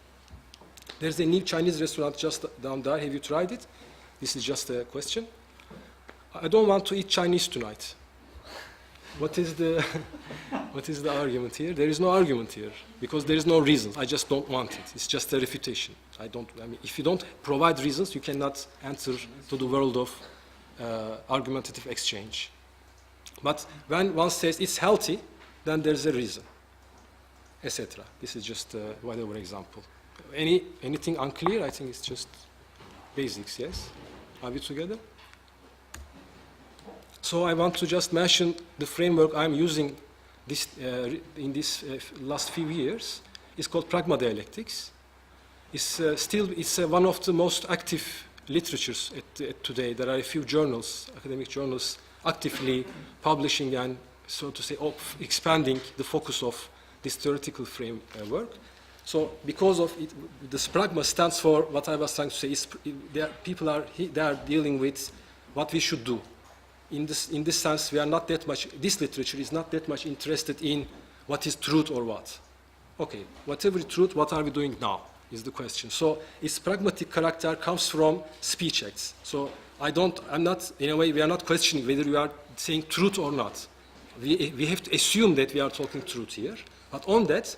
There's a new Chinese restaurant just down there. Have you tried it? This is just a question. I don't want to eat Chinese tonight. what is the what is the argument here? There is no argument here because there is no reason. I just don't want it. It's just a refutation. I mean, if you don't provide reasons, you cannot enter to the world of argumentative exchange. But when one says it's healthy, then there's a reason, etc. This is just whatever example. Anything unclear? I think it's just basics. Yes, are we together? So I want to just mention the framework I'm using this, in this last few years. It's called pragma dialectics. It's one of the most active literatures at today. There are a few journals, academic journals, actively publishing and, so to say, expanding the focus of this theoretical framework. So because of it, this pragma stands for what I was trying to say is they are dealing with what we should do. In this sense, we are not that much, this literature is not that much interested in what is truth or what. Okay, whatever is truth, what are we doing now is the question. So its pragmatic character comes from speech acts. So I'm not, in a way, we are not questioning whether we are saying truth or not. We have to assume that we are talking truth here. But on that,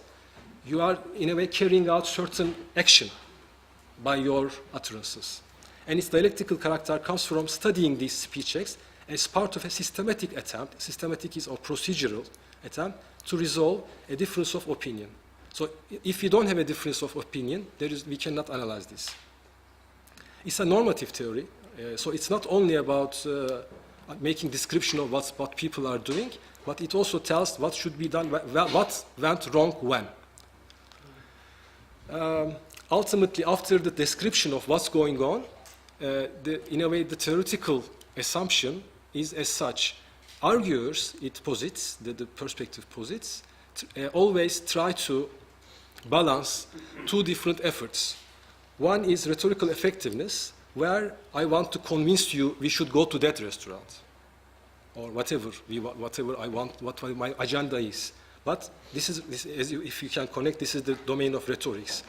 you are, in a way, carrying out certain action by your utterances. And its dialectical character comes from studying these speech acts as part of a systematic attempt, systematic is a procedural attempt, to resolve a difference of opinion. So if you don't have a difference of opinion, we cannot analyze this. It's a normative theory, so it's not only about making description of what people are doing, but it also tells what should be done, what went wrong when. Ultimately, after the description of what's going on, in a way, the theoretical assumption is as such. Arguers, it posits, the perspective posits, always try to balance two different efforts. One is rhetorical effectiveness, where I want to convince you we should go to that restaurant, or whatever I want, what my agenda is. But if you can connect, this is the domain of rhetorics.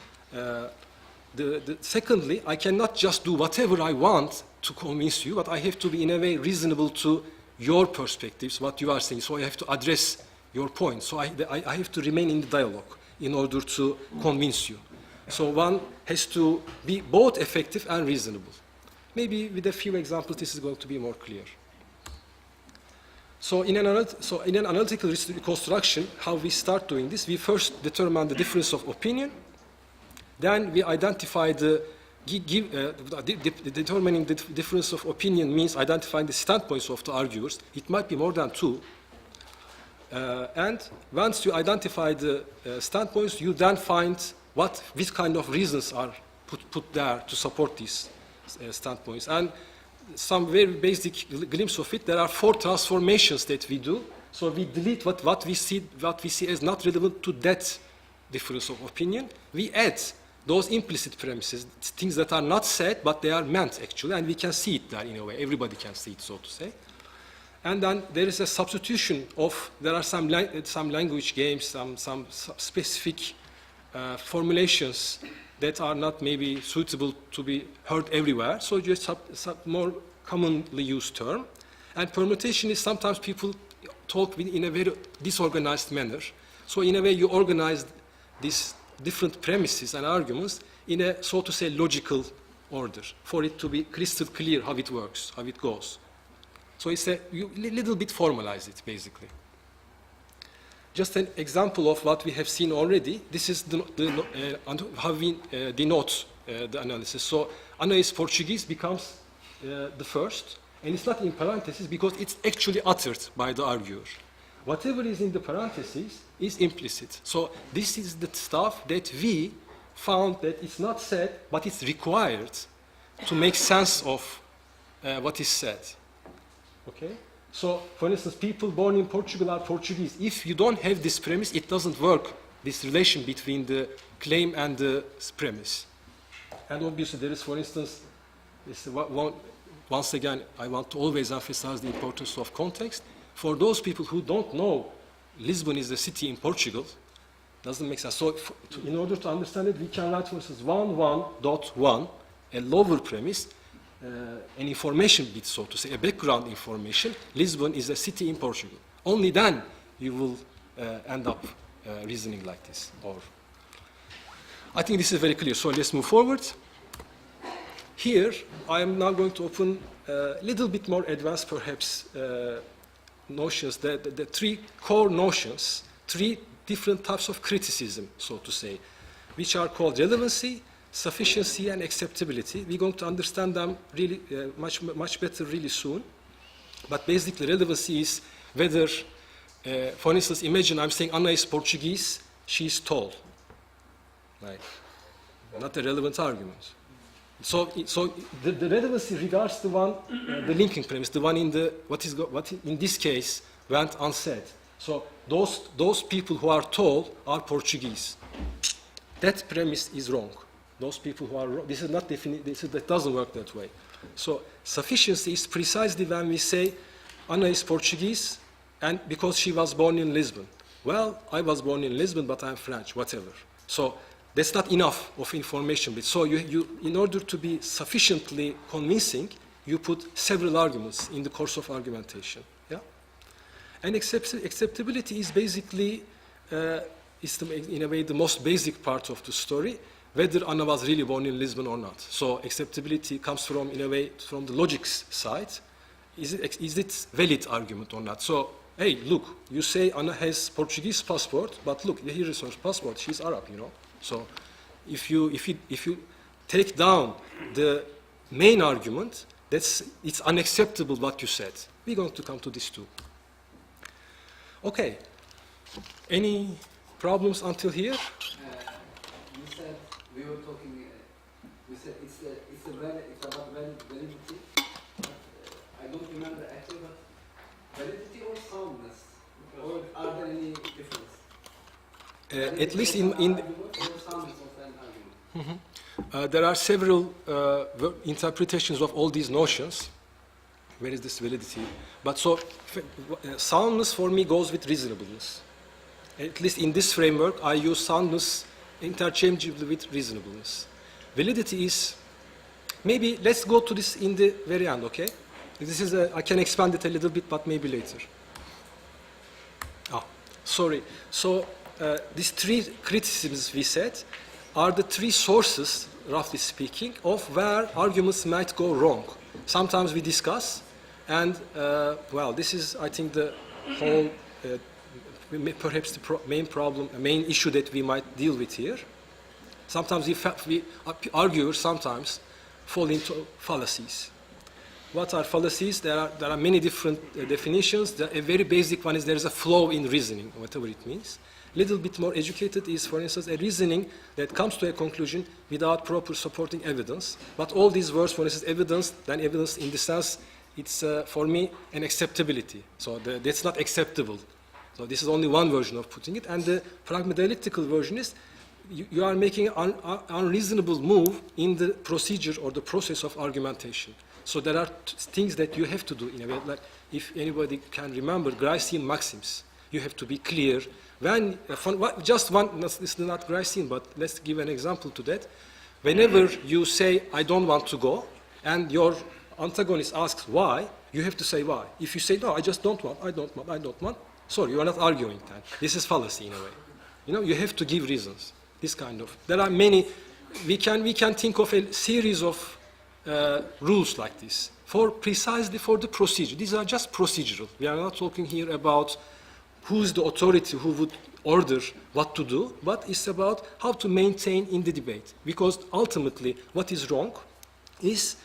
Secondly, I cannot just do whatever I want to convince you, but I have to be in a way reasonable to your perspectives, what you are saying. So I have to address your point. So I have to remain in the dialogue in order to convince you. So one has to be both effective and reasonable. Maybe with a few examples, this is going to be more clear. So in an analytical reconstruction, how we start doing this, we first determine the difference of opinion. Then we identify determining the difference of opinion means identifying the standpoints of the arguers. It might be more than two. And once you identify the standpoints, you then find which kind of reasons are put there to support these standpoints. And some very basic glimpse of it, there are 4 transformations that we do. So we delete what we see as not relevant to that difference of opinion. We add those implicit premises, things that are not said, but they are meant actually, and we can see it there in a way. Everybody can see it, so to say. And then there is a substitution of, there are some language games, some specific formulations that are not maybe suitable to be heard everywhere. So just some more commonly used term. And permutation is sometimes people talk in a very disorganized manner. So in a way you organize these different premises and arguments in a, so to say, logical order for it to be crystal clear how it works, how it goes. So it's you little bit formalize it, basically. Just an example of what we have seen already. This is how we denote the analysis. So, Ana is Portuguese becomes the first, and it's not in parentheses because it's actually uttered by the arguer. Whatever is in the parentheses is implicit. So, this is the stuff that we found that it's not said, but it's required to make sense of what is said. Okay? So, for instance, people born in Portugal are Portuguese. If you don't have this premise, it doesn't work, this relation between the claim and the premise. And obviously, there is, for instance, once again, I want to always emphasize the importance of context. For those people who don't know Lisbon is a city in Portugal, doesn't make sense. So, in order to understand it, we can write, for instance, 1.1, a lower premise, an information bit, so to say, a background information. Lisbon is a city in Portugal. Only then you will end up reasoning like this. Or I think this is very clear. So let's move forward. Here, I am now going to open a little bit more advanced, perhaps, notions, the three core notions, three different types of criticism, so to say, which are called relevancy, sufficiency, and acceptability. We're going to understand them really much better really soon. But basically, relevancy is whether, for instance, imagine I'm saying Anna is Portuguese, she's tall. Right? Not a relevant argument. So the relevancy regards the one, the linking premise, the one in the what in this case went unsaid. So those people who are tall are Portuguese. That premise is wrong. Those people who are wrong, this is not definite. That doesn't work that way. So sufficiency is precisely when we say Anna is Portuguese, and because she was born in Lisbon. Well, I was born in Lisbon, but I'm French. Whatever. So that's not enough of information. So you, in order to be sufficiently convincing, you put several arguments in the course of argumentation. Yeah? And acceptability is basically, in a way, the most basic part of the story, whether Anna was really born in Lisbon or not. So acceptability comes from, in a way, from the logics side. Is it valid argument or not? So, hey, look, you say Anna has Portuguese passport, but look, here is her passport. She's Arab, you know. So if you take down the main argument, it's unacceptable what you said. We're going to come to this too. Okay. Any problems until here? You said we were talking. We said it's about validity. I don't remember actually, but validity or soundness, or are there any difference? At least in there are several interpretations of all these notions. Where is this validity? But so soundness for me goes with reasonableness. At least in this framework, I use soundness interchangeably with reasonableness. Validity is, maybe let's go to this in the very end, okay? This is I can expand it a little bit, but maybe later. Sorry. So these three criticisms we said are the three sources, roughly speaking, of where arguments might go wrong. Sometimes we discuss, and well, this is, I think, the whole, perhaps the main issue that we might deal with here. Sometimes we arguers sometimes fall into fallacies. What are fallacies? There are many different definitions. A very basic one is there is a flaw in reasoning, whatever it means. Little bit more educated is, for instance, a reasoning that comes to a conclusion without proper supporting evidence. But all these words, for instance, evidence, then evidence in the sense, it's for me an acceptability. So that's not acceptable. So this is only one version of putting it. And the pragmatical version is you are making an unreasonable move in the procedure or the process of argumentation. So there are things that you have to do in a way, like if anybody can remember Gricean maxims, you have to be clear. When, just one, this is not Gricean, but let's give an example to that. Whenever you say, I don't want to go, and your antagonist asks why, you have to say why. If you say, no, I just don't want, I don't want, sorry, you are not arguing then. This is fallacy in a way. You know, you have to give reasons. This kind of, there are many, we can think of a series of rules like this, precisely for the procedure. These are just procedural. We are not talking here about who's the authority who would order what to do, but it's about how to maintain in the debate. Because ultimately, what is wrong is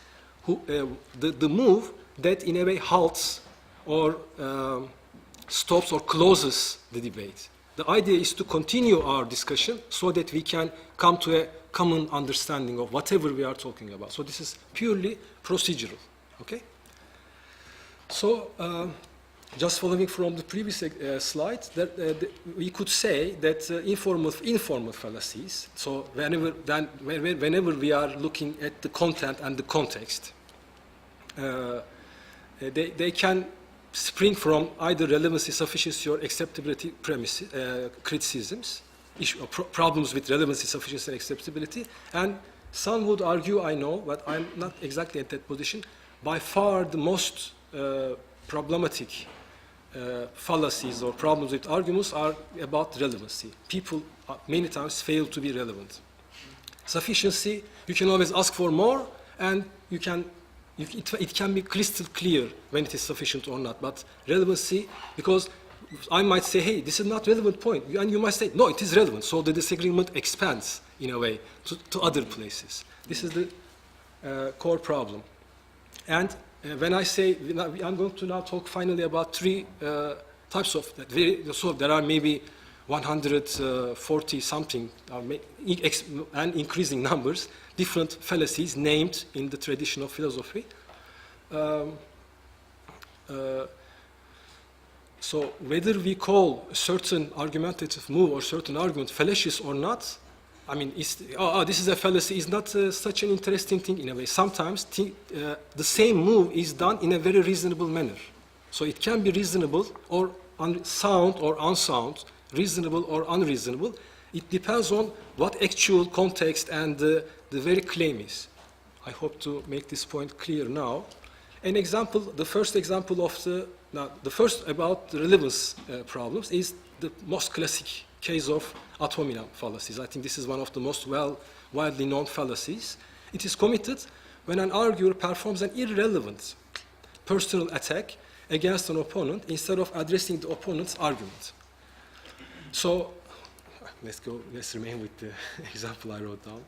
the move that in a way halts or stops or closes the debate. The idea is to continue our discussion so that we can come to a common understanding of whatever we are talking about. So this is purely procedural, okay? So just following from the previous slide, we could say that informal fallacies, so whenever we are looking at the content and the context, they can spring from either relevancy, sufficiency, or acceptability criticisms, problems with relevancy, sufficiency, and acceptability. And some would argue, I know, but I'm not exactly at that position, by far the most problematic fallacies or problems with arguments are about relevancy. People many times fail to be relevant. Sufficiency, you can always ask for more, and it can be crystal clear when it is sufficient or not. But relevancy, because I might say, hey, this is not relevant point, and you might say, no, it is relevant. So the disagreement expands in a way to other places. This is the core problem. And when I say, I'm going to now talk finally about three types of that. So there are maybe 140 something and increasing numbers, different fallacies named in the tradition of philosophy. So whether we call a certain argumentative move or certain argument fallacious or not, I mean, this is a fallacy is not such an interesting thing in a way. Sometimes the same move is done in a very reasonable manner. So it can be reasonable or sound or unsound, reasonable or unreasonable. It depends on what actual context and the very claim is. I hope to make this point clear now. An example, the first example of the first about the relevance problems is the most classic case of ad hominem fallacies. I think this is one of the most widely known fallacies. It is committed when an arguer performs an irrelevant personal attack against an opponent instead of addressing the opponent's argument. So let's remain with the example I wrote down.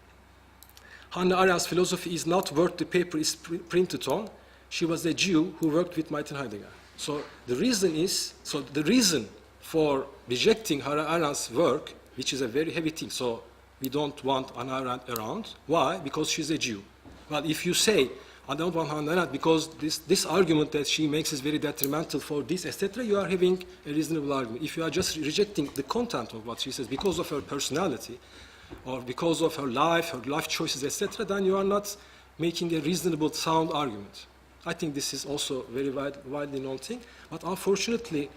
Hannah Arendt's philosophy is not worth the paper it's printed on. She was a Jew who worked with Martin Heidegger. So the reason for rejecting Hannah Arendt's work, which is a very heavy thing, so we don't want Hannah Arendt around. Why? Because she's a Jew. Well, if you say, I don't want Hannah Arendt because this argument that she makes is very detrimental for this, etc., you are having a reasonable argument. If you are just rejecting the content of what she says because of her personality or because of her life choices, etc., then you are not making a reasonable, sound argument. I think this is also a very widely known thing. But unfortunately,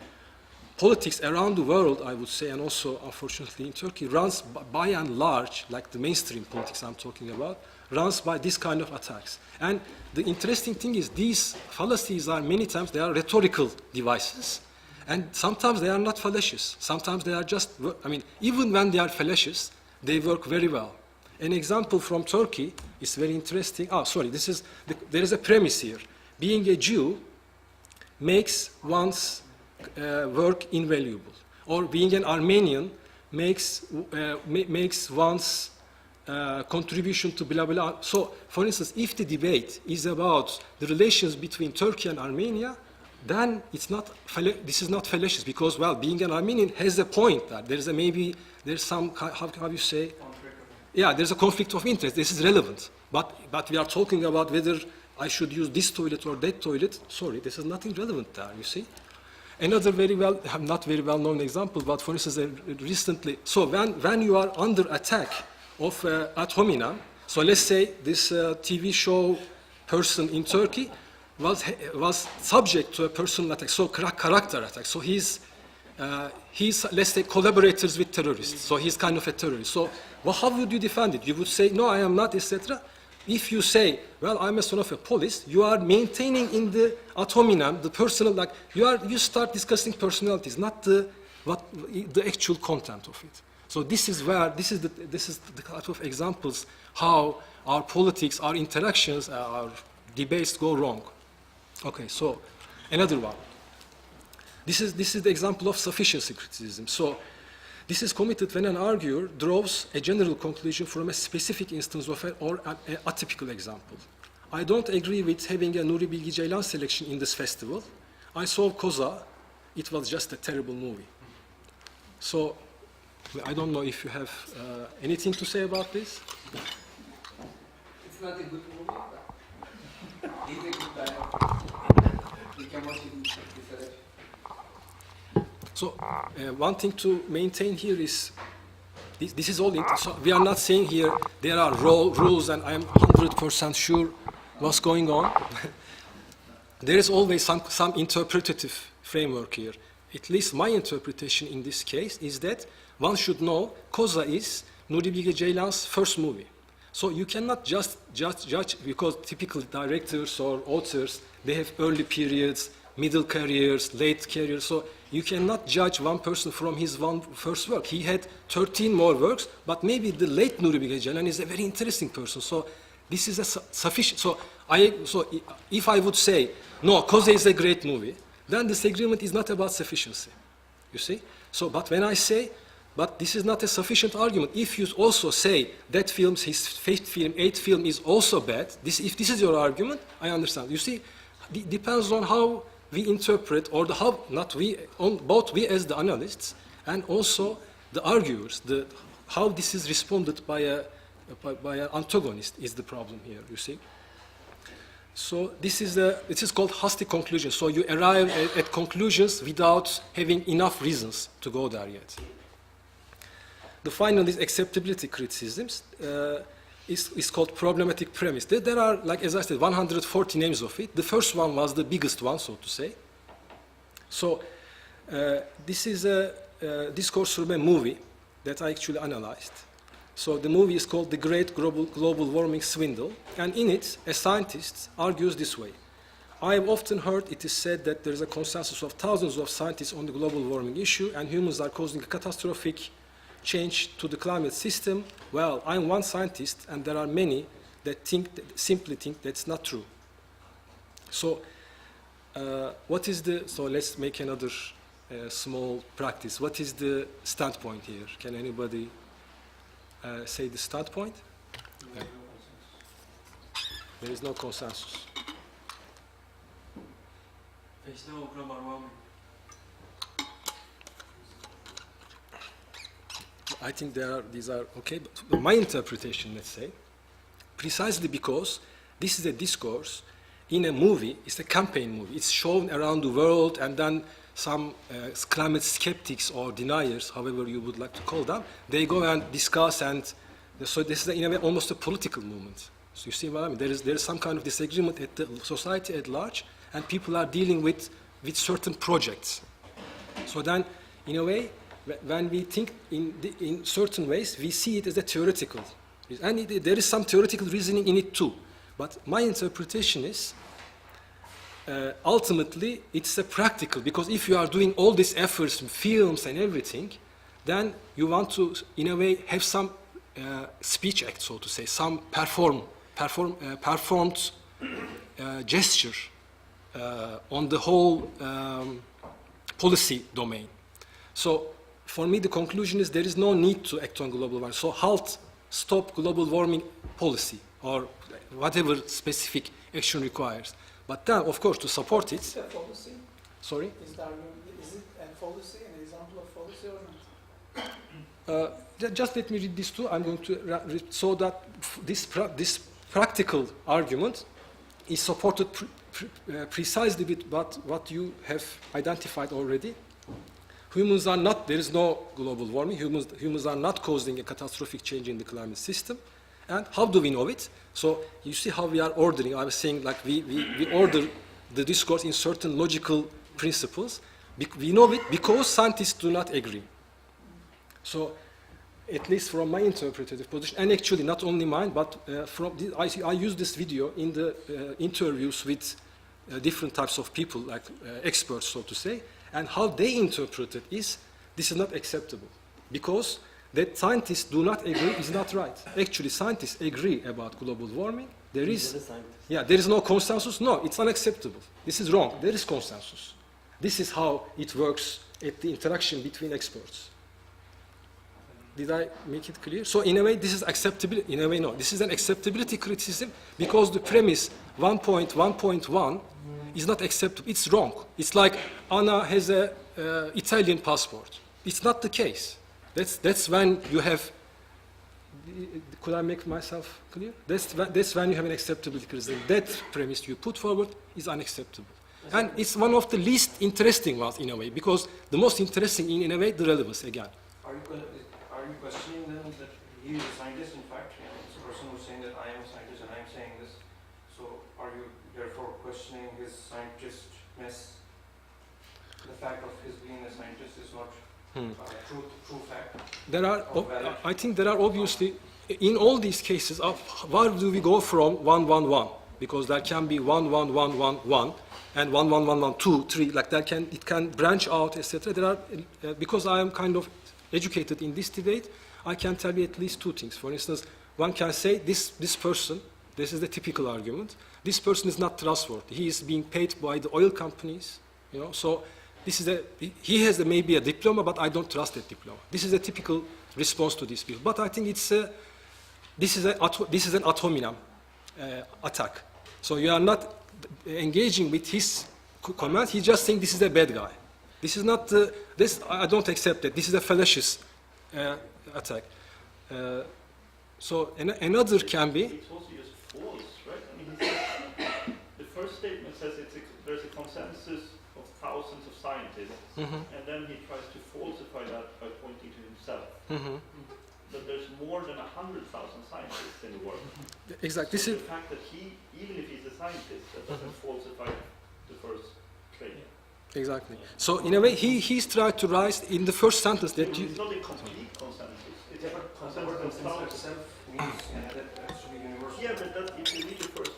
politics around the world, I would say, and also unfortunately in Turkey, runs by and large, like the mainstream politics I'm talking about, runs by this kind of attacks. And the interesting thing is these fallacies are many times, they are rhetorical devices. And sometimes they are not fallacious. Sometimes they are just, even when they are fallacious, they work very well. An example from Turkey is very interesting. There is a premise here. Being a Jew makes one's work invaluable. Or being an Armenian makes one's contribution to blah, blah. So, for instance, if the debate is about the relations between Turkey and Armenia, then this is not fallacious because, well, being an Armenian has a point that there's some, how you say? Yeah, there's a conflict of interest. This is relevant. But we are talking about whether I should use this toilet or that toilet. Sorry, this is nothing relevant there, you see? Another not very well-known example, but for instance, recently, so when you are under attack of ad hominem, so let's say this TV show person in Turkey was subject to a personal attack, so character attack. So he's let's say collaborators with terrorists. So he's kind of a terrorist. So how would you defend it? You would say, no, I am not, etc. If you say, well, I'm a son of a police, you are maintaining in the ad hominem the personal, like you start discussing personalities, not the actual content of it. So this is the kind of examples how our politics, our interactions, our debates go wrong. Okay, so another one. This is the example of sufficiency criticism. So this is committed when an arguer draws a general conclusion from a specific instance of an atypical example. I don't agree with having a Nuri Bilge Ceylan selection in this festival. I saw Koza. It was just a terrible movie. So I don't know if you have anything to say about this. It's not a good movie, but he's a good guy. You can watch it in this selection. So one thing to maintain here is, this is all, so we are not saying here there are rules and I am 100% sure what's going on. There is always some interpretative framework here. At least my interpretation in this case is that one should know Koza is Nuri Bilge Ceylan's first movie. So you cannot just judge because typical directors or authors, they have early periods, middle careers, late careers. So you cannot judge one person from his first work. He had 13 more works, but maybe the late Nuri Bilge Ceylan is a very interesting person. So this is a sufficient. So if I would say, no, Koze is a great movie, then disagreement is not about sufficiency. You see? So, but when I say, but this is not a sufficient argument. If you also say that film's, his fifth film, eighth film is also bad, if this is your argument, I understand. You see, it depends on how we interpret, or both we as the analysts and also the arguers, how this is responded by an antagonist is the problem here, you see. So this is called hasty conclusion. So you arrive at conclusions without having enough reasons to go there yet. The final is acceptability criticisms. Is called problematic premise. There are, like as I said, 140 names of it. The first one was the biggest one, so to say. So this is a discourse from a movie that I actually analyzed. So the movie is called The Great Global Warming Swindle, and in it, a scientist argues this way. I have often heard it is said that there is a consensus of thousands of scientists on the global warming issue, and humans are causing a catastrophic change to the climate system. Well, I'm one scientist, and there are many that simply think that's not true. So, so let's make another small practice. What is the standpoint here? Can anybody say the standpoint? Okay. There is no consensus. I think these are okay, but my interpretation, let's say, precisely because this is a discourse in a movie, it's a campaign movie. It's shown around the world, and then some climate skeptics or deniers, however you would like to call them, they go and discuss, and so this is in a way almost a political movement. So you see what I mean? There is some kind of disagreement at the society at large, and people are dealing with certain projects. So then, in a way, when we think in certain ways, we see it as a theoretical. And there is some theoretical reasoning in it too. But my interpretation is, ultimately, it's a practical, because if you are doing all these efforts, films and everything, then you want to, in a way, have some speech act, so to say, some performed gesture on the whole policy domain. So, for me, the conclusion is there is no need to act on global warming. So stop global warming policy, or whatever specific action requires. But then, of course, to support it... Is it a fallacy? Sorry? Is it a fallacy, an example of fallacy or not? Just let me read this too. I'm going to... so that this practical argument is supported precisely with what you have identified already. Humans are not, there is no global warming. Humans are not causing a catastrophic change in the climate system. And how do we know it? So you see how we are ordering. I was saying, like, we order the discourse in certain logical principles. We know it because scientists do not agree. So at least from my interpretative position, and actually not only mine, but I use this video in the interviews with different types of people, like experts, so to say, and how they interpret it is, this is not acceptable, because that scientists do not agree is not right. Actually, scientists agree about global warming. There is no consensus. No, it's unacceptable. This is wrong. There is consensus. This is how it works at the interaction between experts. Did I make it clear? So in a way, this is acceptability. In a way, no. This is an acceptability criticism because the premise 1.1.1 is not acceptable. It's wrong. It's like Anna has a Italian passport. It's not the case. That's when you have. Could I make myself clear? That's when you have an acceptability criticism. That premise you put forward is unacceptable. And it's one of the least interesting ones in a way, because the most interesting in a way, the relevance again. Are you questioning then that he is a scientist, in fact? It's a person who's saying that I am a scientist and I'm saying this. So are you therefore questioning his scientistness? The fact of his being a scientist is not true fact. I think there are obviously, in all these cases, where do we go from 1.1.1? because there can be 1, 1, 1, 1, 1, and 1, 1, 1, 1, 2, 3, like that it can branch out, etc. There are, because I am kind of educated in this debate, I can tell you at least two things. For instance, one can say this person, this is the typical argument, this person is not trustworthy. He is being paid by the oil companies, you know, so this is he has maybe a diploma, but I don't trust that diploma. This is a typical response to this view. But I think this is an ad hominem attack. So you are not engaging with his comment. He's just saying this is a bad guy. This is not. I don't accept that. This is a fallacious attack. So another can be. It's also just false, right? I mean, he says, the first statement says there's a consensus of thousands of scientists, and then he tries to falsify that by pointing to himself. But there's more than 100,000 scientists in the world. Exactly. So the fact that he, even if he's a scientist, that doesn't falsify the first claim. Exactly. So in a way, he's tried to rise in the first sentence that you. It's not a complete consensus. It's a consensus of thousands. itself means that should be universal. Yeah, but that, if you read the first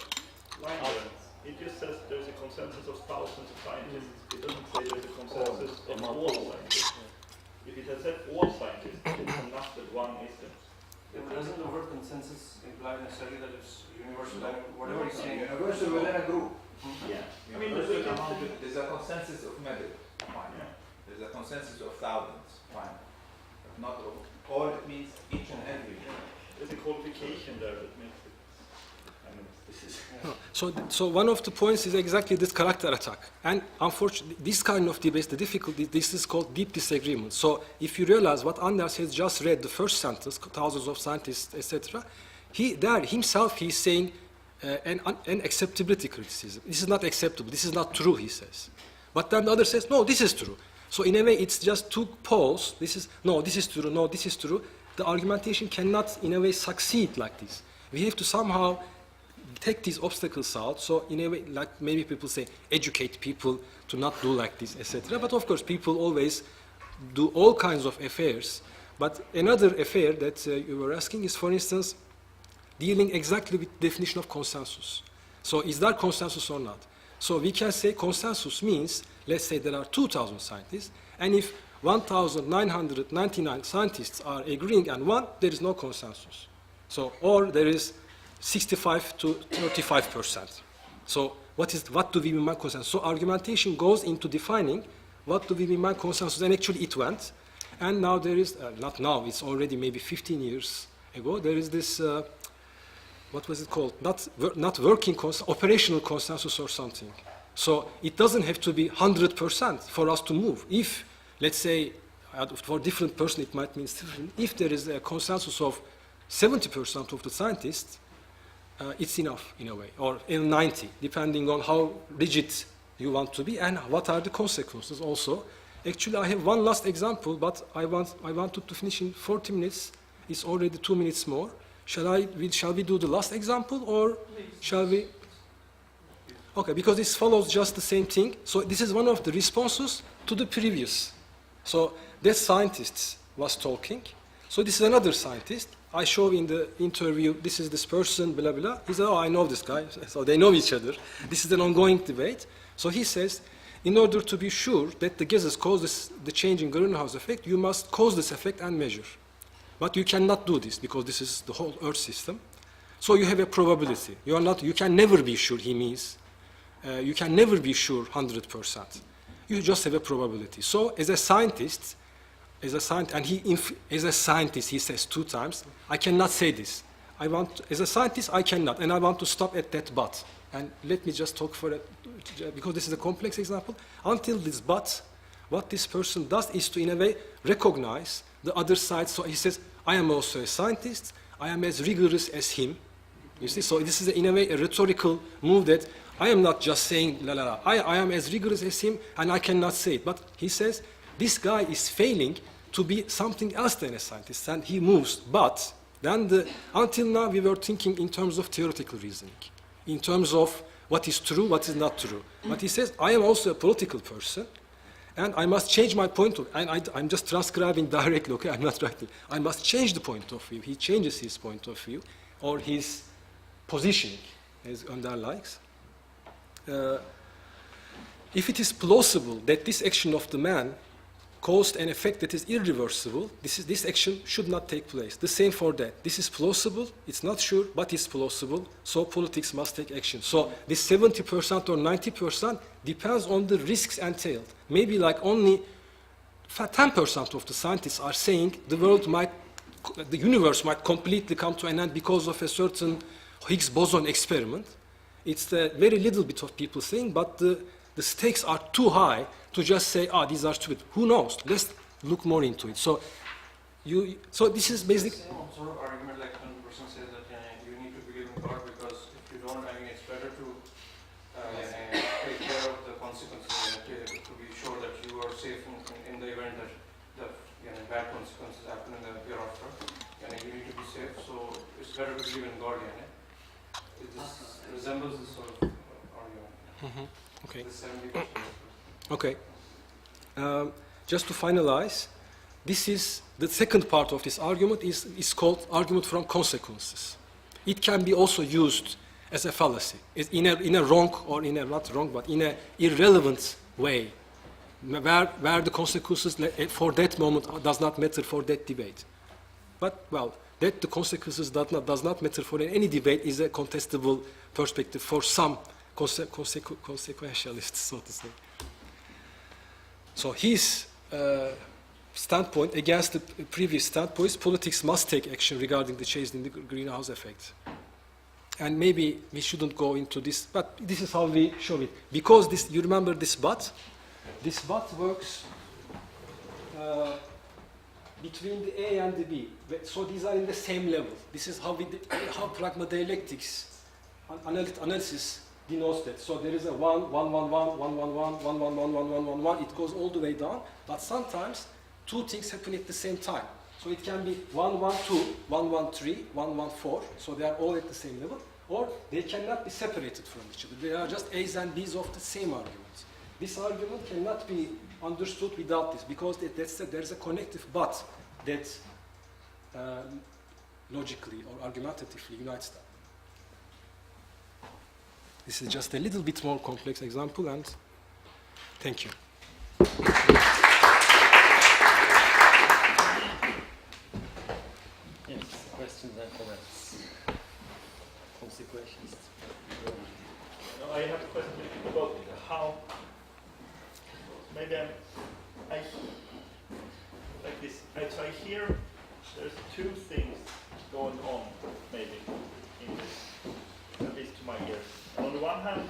line there, it just says there's a consensus of thousands of scientists. It doesn't say there's a consensus of all scientists. If it had said all scientists, it's enough that one isn't. Yeah, but doesn't the word consensus imply necessarily that it's universal? I mean, whatever he's saying. Universal within a group. Yeah. I mean, Universal amount of, there's a consensus of many, fine. Yeah. There's a consensus of thousands, fine. But not of all, it means each and every. There's a qualification there that makes it. I mean, this is. So one of the points is exactly this character attack. And unfortunately, this kind of debate, the difficulty, this is called deep disagreement. So if you realize what Anders has just read, the first sentence, thousands of scientists, etc., he's saying an acceptability criticism. This is not acceptable. This is not true, he says. But then the other says, no, this is true. So in a way, it's just two poles. This is true, no, this is true. The argumentation cannot, in a way, succeed like this. We have to somehow take these obstacles out. So in a way, like maybe people say, educate people to not do like this, etc. But of course, people always do all kinds of affairs. But another affair that you were asking is, for instance, dealing exactly with definition of consensus. So is there consensus or not? So we can say consensus means, let's say there are 2,000 scientists, and if 1,999 scientists are agreeing on one, there is no consensus. So, or there is 65 to 35%. So what do we mean by consensus? So argumentation goes into defining what do we mean by consensus, and actually it went. And now there is, not now, it's already maybe 15 years ago, there is this, what was it called? Not working operational consensus or something. So it doesn't have to be 100% for us to move. If, let's say, for different person it might mean different. If there is a consensus of 70% of the scientists, it's enough in a way, or in 90, depending on how rigid you want to be and what are the consequences also. Actually, I have one last example, but I wanted to finish in 40 minutes. It's already 2 minutes more. Shall we do the last example, or shall we? Okay, because this follows just the same thing. So this is one of the responses to the previous. So that scientist was talking. So this is another scientist. I show in the interview, this is this person, blah, blah. He said, oh, I know this guy. So they know each other. This is an ongoing debate. So he says, in order to be sure that the gases cause the change in greenhouse effect, you must cause this effect and measure. But you cannot do this because this is the whole Earth system. So you have a probability. You can never be sure, he means. You can never be sure 100%. You just have a probability. So as a scientist, he says 2 times, I cannot say this. As a scientist, I cannot, and I want to stop at that but. And let me just talk for it, because this is a complex example. Until this but, what this person does is to, in a way, recognize the other side. So he says, I am also a scientist. I am as rigorous as him. You see, so this is, in a way, a rhetorical move that I am not just saying, la, la, la. I am as rigorous as him, and I cannot say it. But he says, this guy is failing to be something else than a scientist, and he moves. But then, until now, we were thinking in terms of theoretical reasoning, in terms of what is true, what is not true. But he says, I am also a political person, and I must change my point of view. And I'm just transcribing directly, okay? I'm not writing. I must change the point of view. He changes his point of view, or his positioning. as Önder likes. If it is plausible that this action of the man caused an effect that is irreversible, this action should not take place. The same for that. This is plausible, it's not sure, but it's plausible, so politics must take action. So this 70% or 90% depends on the risks entailed. Maybe like only 10% of the scientists are saying the universe might completely come to an end because of a certain Higgs boson experiment. It's the very little bit of people saying, but the stakes are too high to just say, these are stupid. Who knows? Let's look more into it. So this is basic. The same sort of argument, like 100% says that you need to believe in God, because if you don't, I mean, it's better to take care of the consequences to be sure that you are safe in the event that the bad consequences happen in the hereafter. You need to be safe, so it's better to believe in God. It just resembles this sort of argument. Mm-hmm. Okay. The 70%. Okay. Just to finalize, this is the second part of this argument is called argument from consequences. It can be also used as a fallacy, in a wrong or in a not wrong, but in an irrelevant way, where the consequences for that moment does not matter for that debate. But well, that the consequences does not matter for any debate is a contestable perspective for some consequentialists, so to say. So his standpoint against the previous standpoint is politics must take action regarding the change in the greenhouse effect. And maybe we shouldn't go into this, but this is how we show it. Because this, you remember this but? This but works between the A and the B. So these are in the same level. This is how pragmadialectics analysis denotes that. So there is a 1, 1, 1, 1, 1, 1, 1, 1, 1, 1, 1, 1, 1, 1. It goes all the way down. But sometimes two things happen at the same time. So it can be 1, 1, 2, 1, 1, 3, 1, 1, 4. So they are all at the same level. Or they cannot be separated from each other. They are just A's and B's of the same argument. This argument cannot be understood without this, because there's a connective but that logically or argumentatively unites them. This is just a little bit more complex example, and thank you. Yes, questions and comments. Consequentialist. I have a question about how maybe I like this. So I hear there's two things going on maybe in this, at least to my ears. And on the one hand,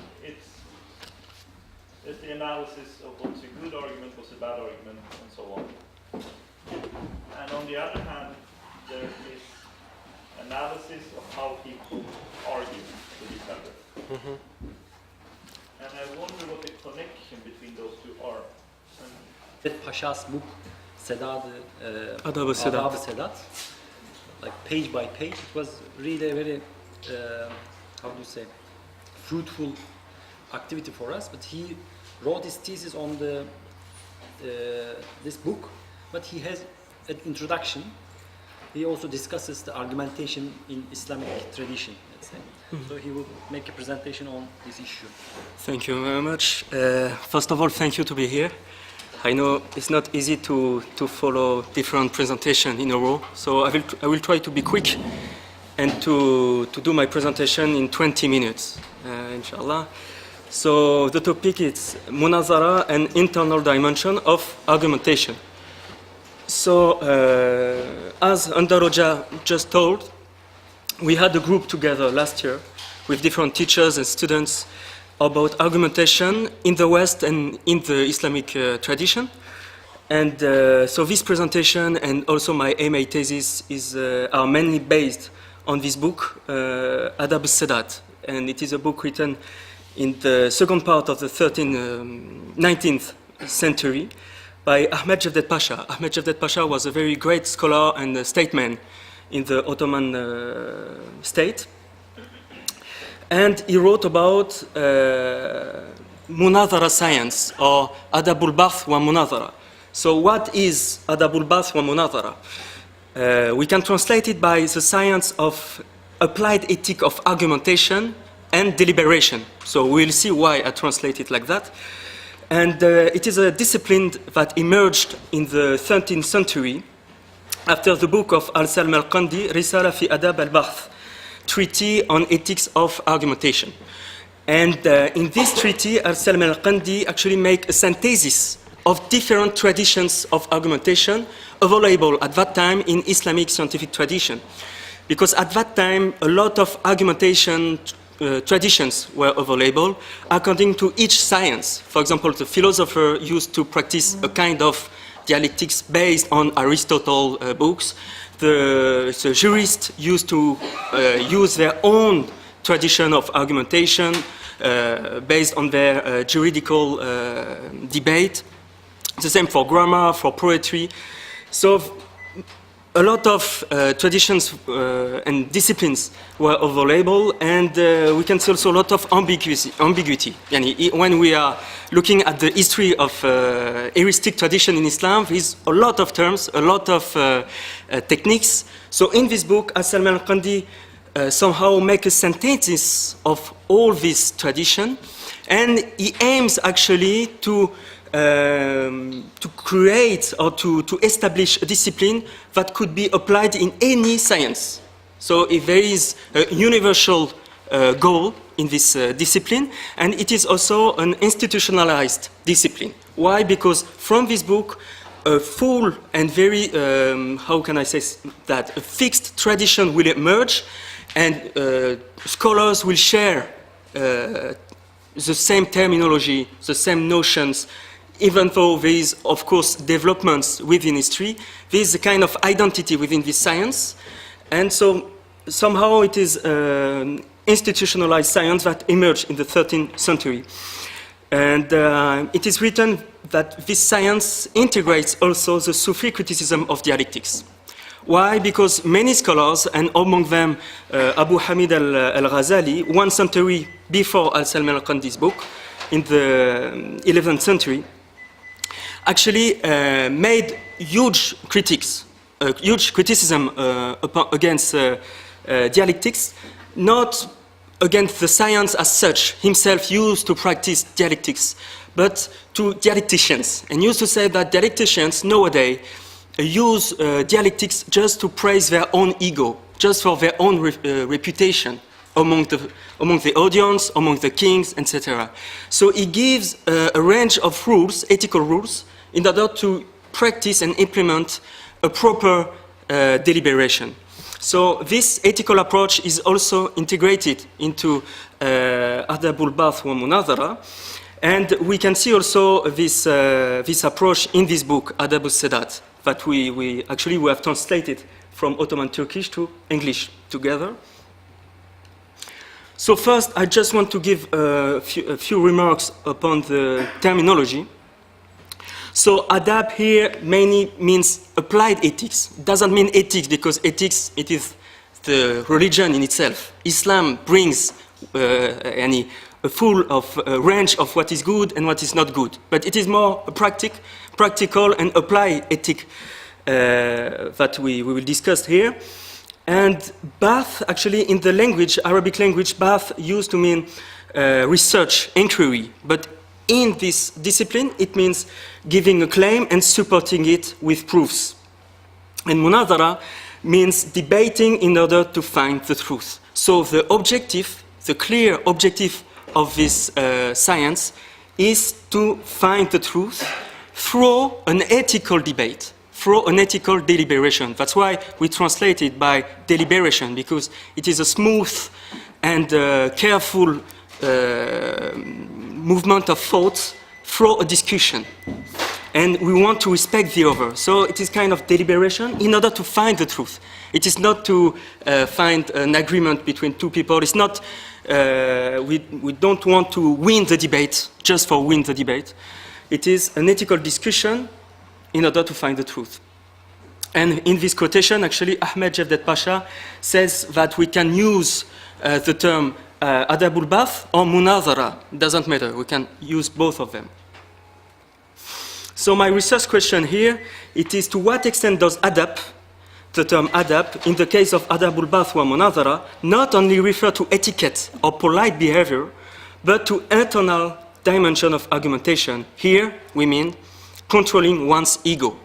there's the analysis of what's a good argument, what's a bad argument, and so on. And on the other hand, there is analysis of how people argue with each other. Mm-hmm. And I wonder what the connection between those two are. That Pasha's book, Adab-ı Sedat, like page by page, it was really a very, how do you say, fruitful activity for us. But he wrote his thesis on this book, but he has an introduction. He also discusses the argumentation in Islamic tradition, let's say. Mm-hmm. So he will make a presentation on this issue. Thank you very much. First of all, thank you to be here. I know it's not easy to follow different presentations in a row, so I will try to be quick and to do my presentation in 20 minutes, inshallah. So the topic is Munazara and internal dimension of argumentation. So as Andaroja just told, we had a group together last year with different teachers and students about argumentation in the West and in the Islamic tradition. And so this presentation and also my MA thesis are mainly based on this book, Adab al-Sadat. And it is a book written in the second part of the 19th century by Ahmed Cevdet Pasha. Ahmed Cevdet Pasha was a very great scholar and statesman in the Ottoman state. And he wrote about Munazara science, or Adabul Bath wa Munazara. So what is Adabul Bath wa Munazara? We can translate it by the science of applied ethic of argumentation and deliberation. So we'll see why I translate it like that. And it is a discipline that emerged in the 13th century after the book of Al-Salm al-Qandi, Risala fi Adab al-Bahth, Treaty on Ethics of Argumentation. And in this treaty, Al-Salm al-Qandi actually make a synthesis of different traditions of argumentation available at that time in Islamic scientific tradition. Because at that time, a lot of argumentation traditions were available according to each science. For example, the philosopher used to practice a kind of dialectics based on Aristotle books. The jurists used to use their own tradition of argumentation based on their juridical debate. The same for grammar, for poetry. So a lot of traditions and disciplines were available, and we can see also a lot of ambiguity. When we are looking at the history of heuristic tradition in Islam, there's a lot of terms, a lot of techniques. So in this book, Al-Salm al-Qandi somehow make a synthesis of all this tradition, and he aims actually to create or to establish a discipline that could be applied in any science. So if there is a universal goal in this discipline, and it is also an institutionalized discipline. Why? Because from this book, a full and very, how can I say that, a fixed tradition will emerge, and scholars will share the same terminology, the same notions. Even though there is, of course, developments within history, there is a kind of identity within this science. And so somehow it is institutionalized science that emerged in the 13th century. And it is written that this science integrates also the Sufi criticism of dialectics. Why? Because many scholars, and among them Abu Hamid al-Ghazali, 1 century before Al-Salm al-Qandi's book, in the 11th century, actually made huge criticism against dialectics, not against the science as such. Himself used to practice dialectics, but to dialecticians, and used to say that dialecticians nowadays use dialectics just to praise their own ego, just for their own reputation among the audience, among the kings, etc. So he gives a range of rules, ethical rules, in order to practice and implement a proper deliberation. So this ethical approach is also integrated into Adabul Bath wa Munadhara, and we can see also this approach in this book, Adabul Sedat, that we have translated from Ottoman Turkish to English together. So first, I just want to give a few remarks upon the terminology. So adab here mainly means applied ethics. Doesn't mean ethics, because ethics, it is the religion in itself. Islam brings a full of range of what is good and what is not good. But it is more practical and applied ethic that we will discuss here. And Bath, actually, in the language, Arabic language, Bath used to mean research, inquiry. But in this discipline, it means giving a claim and supporting it with proofs. And Munadhara means debating in order to find the truth. So the objective, the clear objective of this science is to find the truth through an ethical debate, through an ethical deliberation. That's why we translate it by deliberation, because it is a smooth and careful movement of thoughts through a discussion. And we want to respect the other. So it is kind of deliberation in order to find the truth. It is not to find an agreement between two people. It's not, we don't want to win the debate just for win the debate. It is an ethical discussion in order to find the truth. And in this quotation, actually, Ahmed Jevdet Pasha says that we can use the term Adabul Bath or Munadhara. Doesn't matter. We can use both of them. So my research question here, it is to what extent does adab the term adab, in the case of adabul bath wa munazara, not only refer to etiquette or polite behavior, but to internal dimension of argumentation. Here, we mean controlling one's ego.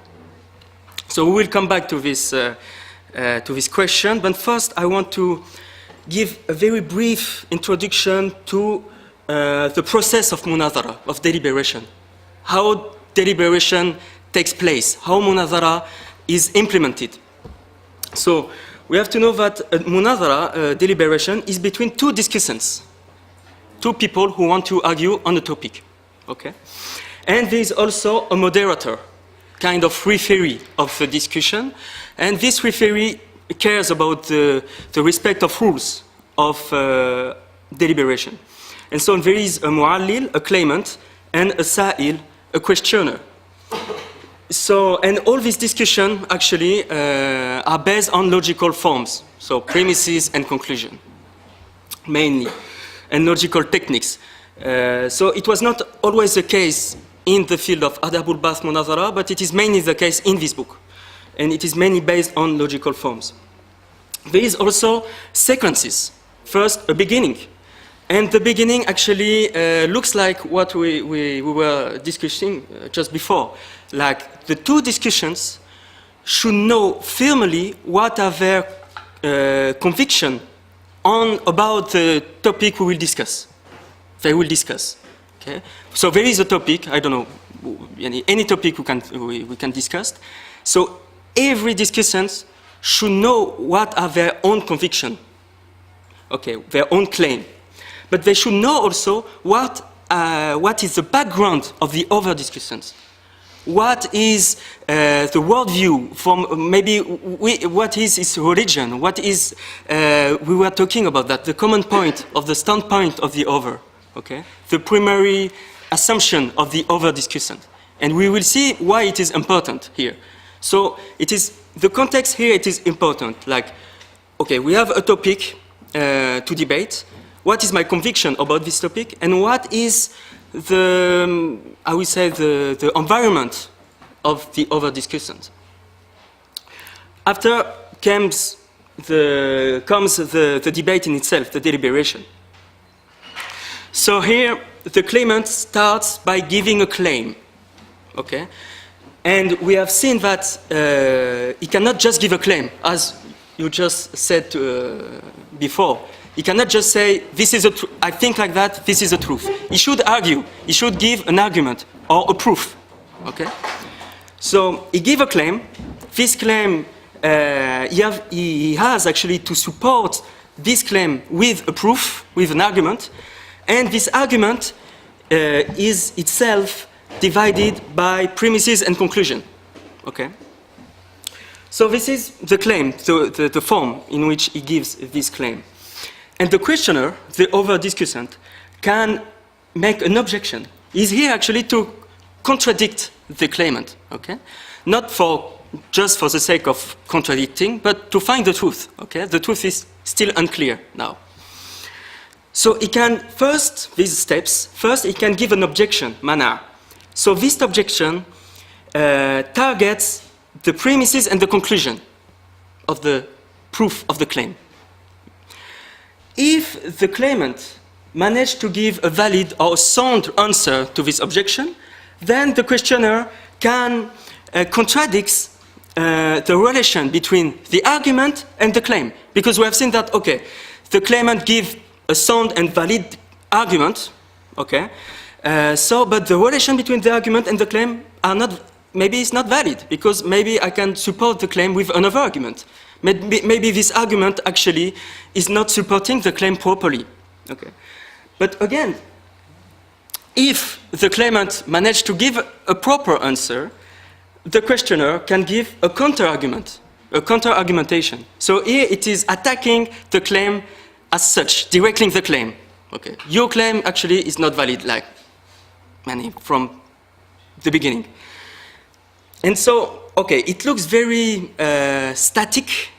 So we will come back to this question, but first I want to give a very brief introduction to the process of munazara, of deliberation. How deliberation takes place, how munazara is implemented. So we have to know that munazara, deliberation, is between two discussants, two people who want to argue on a topic. Okay? And there is also a moderator, kind of referee of the discussion, and this referee cares about the respect of rules of deliberation. And so there is a mu'allil, a claimant, and a sa'il, a questioner. So, and all these discussions actually are based on logical forms, so premises and conclusion, mainly, and logical techniques. So it was not always the case in the field of adabul bath munazara, but it is mainly the case in this book. And it is mainly based on logical forms. There is also sequences. First, a beginning. And the beginning actually looks like what we were discussing just before. Like the two discussions should know firmly what are their conviction about the topic we will discuss. They will discuss. Okay? So there is a topic, I don't know, any topic we can discuss. So every discussant should know what are their own conviction, okay, their own claim. But they should know also what is the background of the other discussants. What is the worldview from maybe what is its religion? What is we were talking about that, the common point of the standpoint of the other. Okay, the primary assumption of the other discussant, and we will see why it is important here. So it is the context here. It is important. Like, okay, we have a topic to debate. What is my conviction about this topic, and what is the I would say the environment of the other discussant. After comes the debate in itself, the deliberation. So here, the claimant starts by giving a claim, okay? And we have seen that he cannot just give a claim, as you just said before. He cannot just say, this is I think like that, this is the truth. He should argue. He should give an argument or a proof, okay? So he gives a claim. This claim, he has actually to support this claim with a proof, with an argument. And this argument is itself divided by premises and conclusion. Okay? So this is the claim, the form in which he gives this claim. And the questioner, the other discussant, can make an objection. He's here actually to contradict the claimant. Okay? Not just for the sake of contradicting, but to find the truth. Okay? The truth is still unclear now. So he can first he can give an objection, mana. So this objection targets the premises and the conclusion of the proof of the claim. If the claimant managed to give a valid or sound answer to this objection, then the questioner can contradict the relation between the argument and the claim. Because we have seen that, okay, the claimant gives a sound and valid argument, okay? But the relation between the argument and the claim maybe it's not valid, because maybe I can support the claim with another argument. Maybe this argument actually is not supporting the claim properly, okay? But again, if the claimant managed to give a proper answer, the questioner can give a counter-argument, a counter-argumentation. So here it is attacking the claim as such, directly the claim. Okay. Your claim actually is not valid, like many from the beginning. And so, okay, it looks very static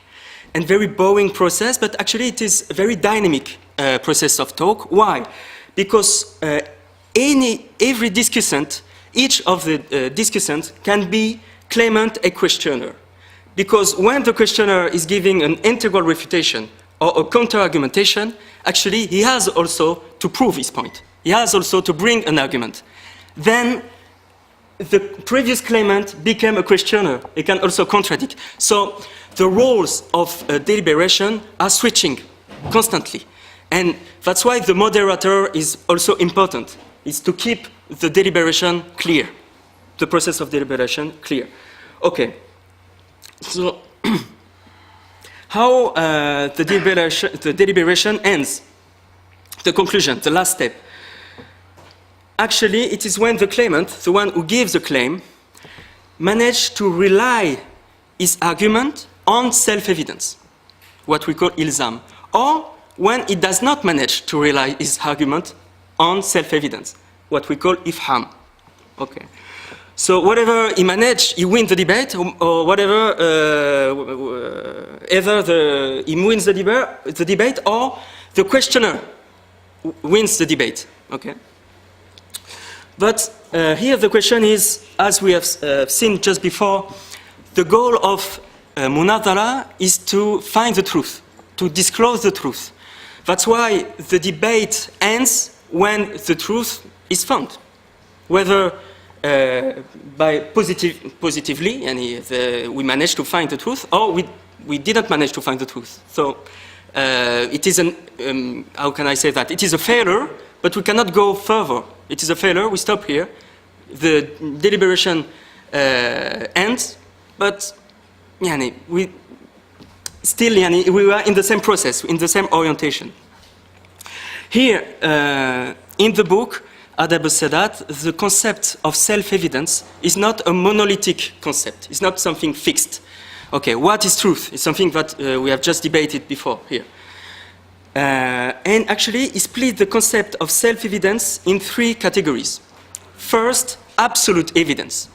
and very boring process, but actually it is a very dynamic process of talk. Why? Because every discussant, each of the discussants can be claimant and questioner. Because when the questioner is giving an integral refutation or a counter-argumentation, actually he has also to prove his point. He has also to bring an argument. Then the previous claimant became a questioner. He can also contradict. So the roles of deliberation are switching constantly. And that's why the moderator is also important, is to keep the deliberation clear, the process of deliberation clear. Okay. So how the deliberation ends, the conclusion, the last step. Actually, it is when the claimant, the one who gives the claim, manages to rely his argument on self-evidence, what we call ilzam, or when he does not manage to rely his argument on self-evidence, what we call ifham. Okay. So whatever he managed, he wins the debate, or whatever, either he wins the debate, or the questioner wins the debate. Okay. But here the question is, as we have seen just before, the goal of munadara is to find the truth, to disclose the truth. That's why the debate ends when the truth is found, whether by positively, and we managed to find the truth, or we didn't manage to find the truth. So it is how can I say that? It is a failure, but we cannot go further. It is a failure, we stop here. The deliberation ends, but we still we are in the same process, in the same orientation. Here, in the book, Adab Sadat, the concept of self-evidence is not a monolithic concept. It's not something fixed. Okay, what is truth? It's something that we have just debated before here. And actually, he split the concept of self-evidence in three categories. First, absolute evidence.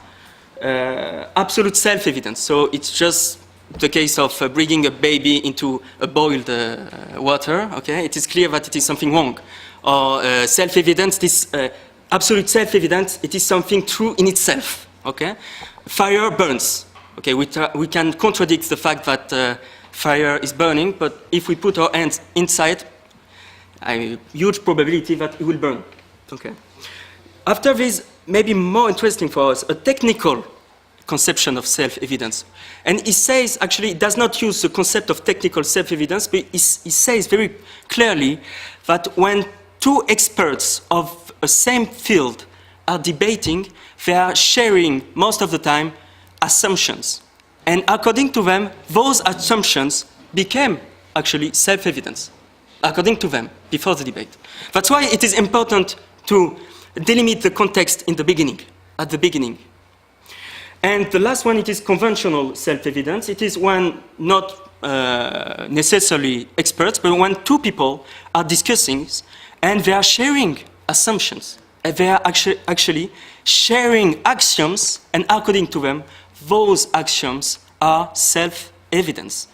Absolute self-evidence. So it's just the case of bringing a baby into a boiled water. Okay, it is clear that it is something wrong. Or self-evidence, this absolute self-evidence, it is something true in itself. Okay, fire burns. Okay, we can contradict the fact that fire is burning, but if we put our hands inside, a huge probability that it will burn. Okay. After this, maybe more interesting for us, a technical conception of self-evidence. And he says, actually, he does not use the concept of technical self-evidence, but he says very clearly that when two experts of a same field are debating, they are sharing, most of the time, assumptions. And according to them, those assumptions became actually self-evidence, according to them, before the debate. That's why it is important to delimit the context in the beginning, at the beginning. And the last one, it is conventional self-evidence. It is when not necessarily experts, but when two people are discussing and they are sharing assumptions. And they are actually sharing axioms, and according to them, those axioms are self-evidence.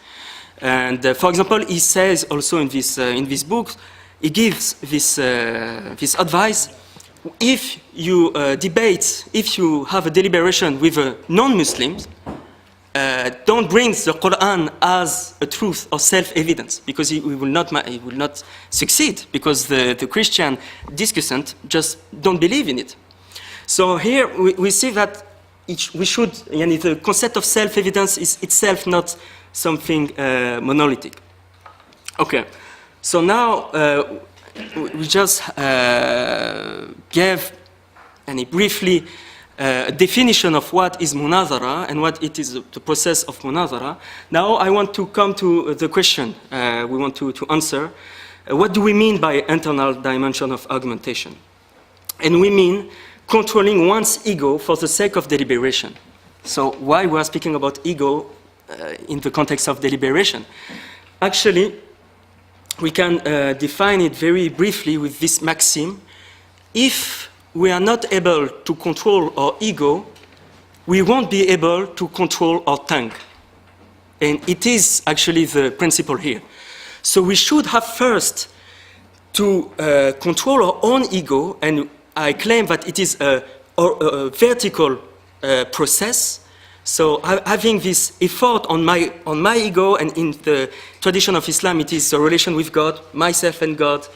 And for example, he says also in this book, he gives this advice: if you debate, if you have a deliberation with a non-Muslim, don't bring the Quran as a truth or self-evidence, because he will not succeed, because the Christian discussant just don't believe in it. So here we see that we should, the concept of self-evidence is itself not something monolithic. Okay, so now we just gave briefly a definition of what is munazara and what it is the process of munazara. Now I want to come to the question we want to answer. What do we mean by internal dimension of argumentation? And we mean controlling one's ego for the sake of deliberation. So why we are speaking about ego in the context of deliberation? Actually, we can define it very briefly with this maxim: if we are not able to control our ego, we won't be able to control our tongue. And it is actually the principle here. So we should have first to control our own ego, and I claim that it is a vertical process So having this effort on my ego, and in the tradition of Islam, it is a relation with God, myself and God.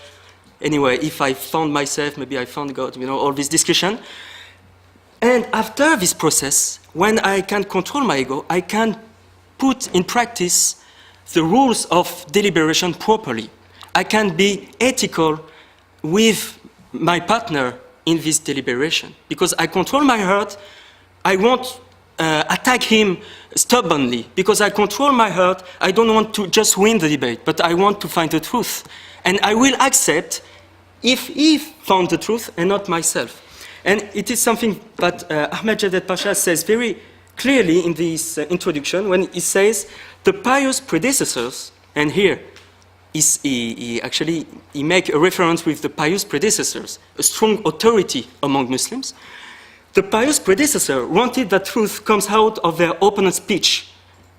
Anyway, if I found myself, maybe I found God, all this discussion. And after this process, when I can control my ego, I can put in practice the rules of deliberation properly. I can be ethical with my partner in this deliberation. Because I control my heart, I won't attack him stubbornly. Because I control my heart, I don't want to just win the debate, but I want to find the truth. And I will accept if he found the truth and not myself. And it is something that Ahmed Cevdet Pasha says very clearly in this introduction when he says the pious predecessors, and here he makes a reference with the pious predecessors, a strong authority among Muslims. The pious predecessor wanted that truth comes out of their opponent's speech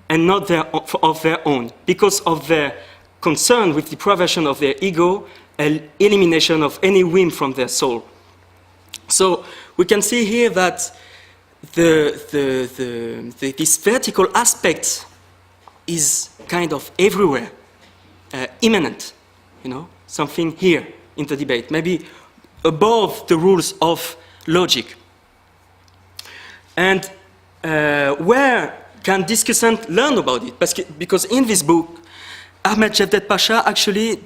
and not of their own, because of their concern with deprivation of their ego and elimination of any whim from their soul. So we can see here that this vertical aspect is kind of everywhere, immanent, something here in the debate, maybe above the rules of logic. And where can discussant learn about it? Because in this book, Ahmed Cevdet Pasha actually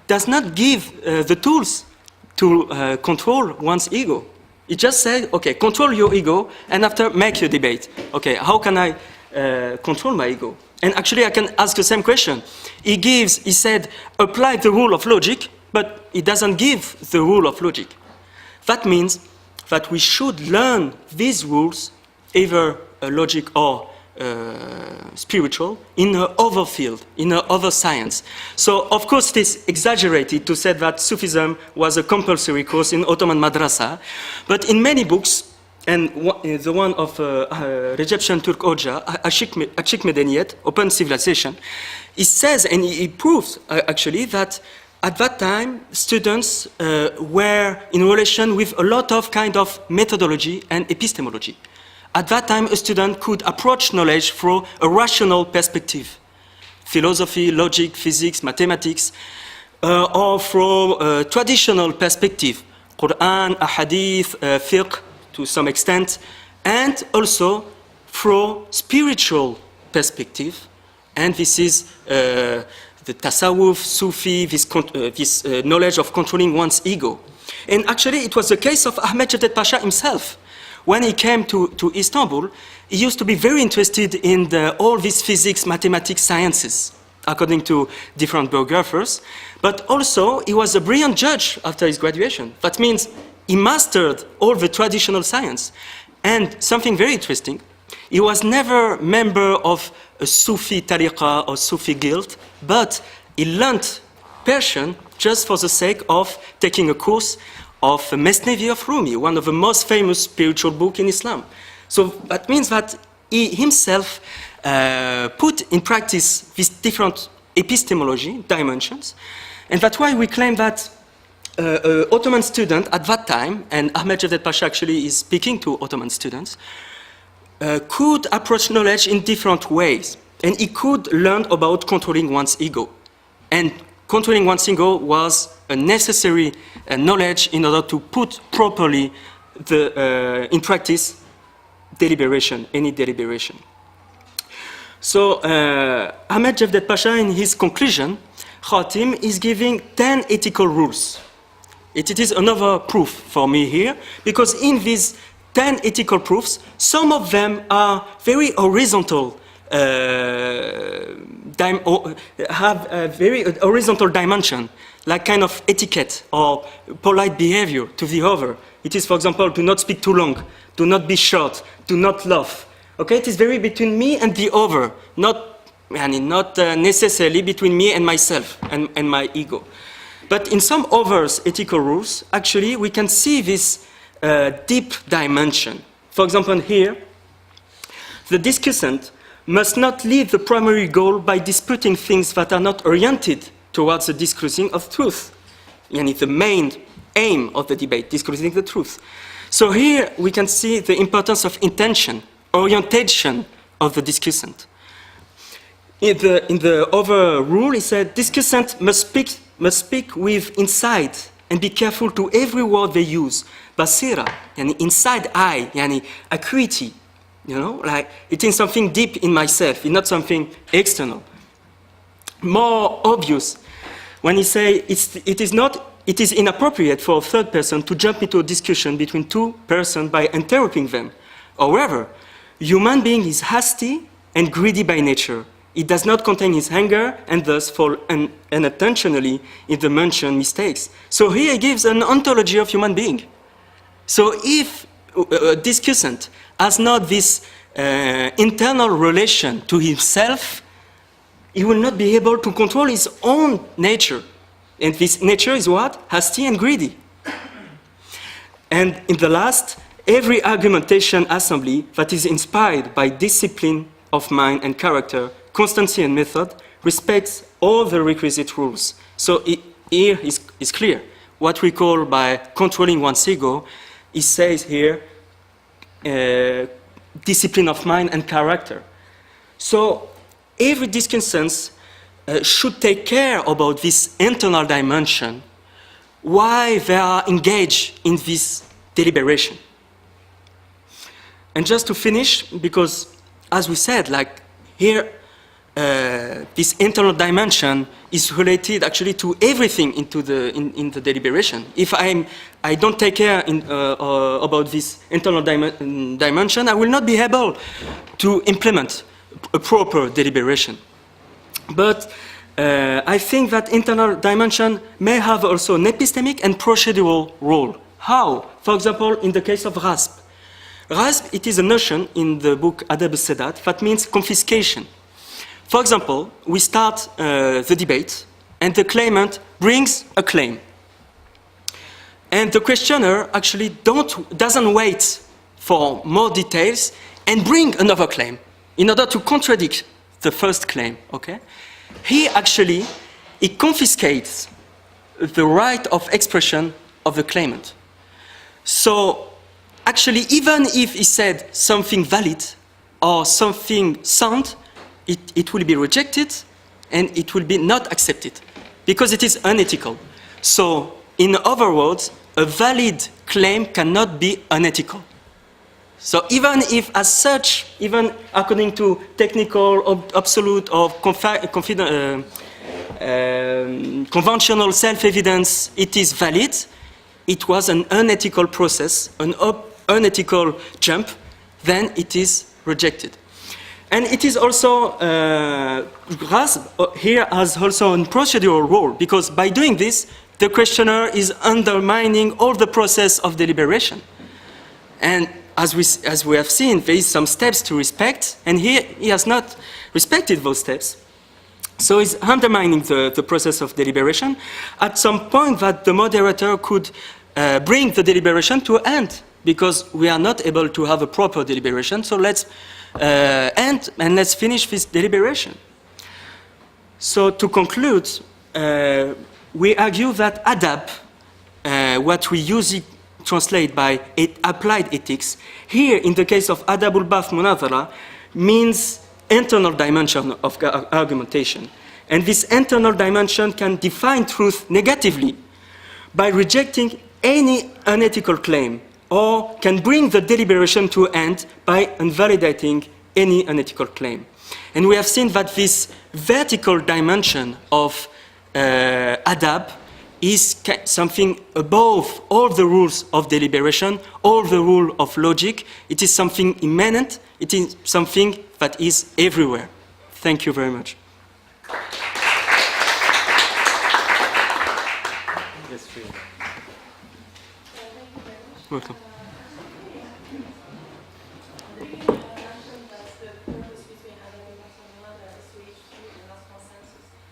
does not give the tools to control one's ego. He just said, okay, control your ego, and after make your debate. Okay, how can I control my ego? And actually, I can ask the same question. He said, apply the rule of logic, but he doesn't give the rule of logic. That means that we should learn these rules, either logic or spiritual, in another field, in another science. So, of course, it is exaggerated to say that Sufism was a compulsory course in Ottoman madrasa, but in many books, and the one of Recep Turk Hoca, Açık Medeniyet, Open Civilization, he says, and he proves actually, that at that time, students were in relation with a lot of kind of methodology and epistemology. At that time, a student could approach knowledge from a rational perspective. Philosophy, logic, physics, mathematics, or from a traditional perspective. Quran, Ahadith, fiqh, to some extent, and also from spiritual perspective. And this is the tasawwuf, Sufi, this knowledge of controlling one's ego. And actually, it was the case of Ahmed Cevdet Pasha himself. When he came to Istanbul, he used to be very interested in all these physics, mathematics, sciences, according to different biographers. But also, he was a brilliant judge after his graduation. That means he mastered all the traditional science. And something very interesting, he was never member of a Sufi tariqa or Sufi guild, but he learned Persian just for the sake of taking a course of Mesnevi of Rumi, one of the most famous spiritual books in Islam. So that means that he himself put in practice these different epistemology dimensions, and that's why we claim that Ottoman student at that time, and Ahmed Cevdet Pasha actually is speaking to Ottoman students, could approach knowledge in different ways, and he could learn about controlling one's ego. And controlling one's ego was a necessary knowledge in order to put properly in practice deliberation, any deliberation. So Ahmed Cevdet Pasha, in his conclusion, Khatim is giving 10 ethical rules. It is another proof for me here, because in these 10 ethical proofs, some of them are very horizontal, have a very horizontal dimension, like kind of etiquette or polite behavior to the other. It is, for example, do not speak too long, do not be short, do not laugh. Okay, it is very between me and the other, not necessarily between me and myself and my ego. But in some other ethical rules, actually, we can see this deep dimension. For example, here, the discussant must not leave the primary goal by disputing things that are not oriented towards the disclosing of truth. And it's the main aim of the debate, disclosing the truth. So here we can see the importance of intention, orientation of the discussant. In the other rule, he said, discussant must speak with insight and be careful to every word they use. Basira, yani inside eye, yani acuity, you know, like it is something deep in myself, it's not something external. More obvious, when he say it is inappropriate for a third person to jump into a discussion between two persons by interrupting them. However, human being is hasty and greedy by nature. It does not contain his anger and thus fall unintentionally in the mentioned mistakes. So here he gives an ontology of human being. So if a discussant has not this internal relation to himself, he will not be able to control his own nature. And this nature is what? Hasty and greedy. And in the last, every argumentation assembly that is inspired by discipline of mind and character, constancy and method, respects all the requisite rules. So here is clear. What we call by controlling one's ego, it says here, discipline of mind and character. So every discussant should take care about this internal dimension, why they are engaged in this deliberation. And just to finish, because as we said, like here, this internal dimension is related actually to everything in the deliberation. If I don't take care about this internal dimension, I will not be able to implement a proper deliberation. But I think that internal dimension may have also an epistemic and procedural role. How? For example, in the case of RASP. RASP, it is a notion in the book Adab al-Sadat that means confiscation. For example, we start the debate and the claimant brings a claim. And the questioner actually doesn't wait for more details and bring another claim in order to contradict the first claim, okay? He confiscates the right of expression of the claimant. So actually, even if he said something valid or something sound, it will be rejected and it will be not accepted because it is unethical. So in other words, a valid claim cannot be unethical. So even if as such, even according to technical, absolute or conventional self-evidence, it is valid, it was an unethical process, an unethical jump, then it is rejected. And it is also, RASP here has also a procedural role, because by doing this, the questioner is undermining all the process of deliberation. And as we have seen, there is some steps to respect, and here he has not respected those steps. So he's undermining the process of deliberation at some point that the moderator could bring the deliberation to an end, because we are not able to have a proper deliberation, so let's end and let's finish this deliberation. So to conclude, we argue that adab, what we usually translate by applied ethics, here in the case of adabul bath munazara, means internal dimension of argumentation. And this internal dimension can define truth negatively by rejecting any unethical claim, or can bring the deliberation to an end by invalidating any unethical claim. And we have seen that this vertical dimension of adab is something above all the rules of deliberation, all the rules of logic. It is something immanent. It is something that is everywhere. Thank you very much. Yes, really. Welcome.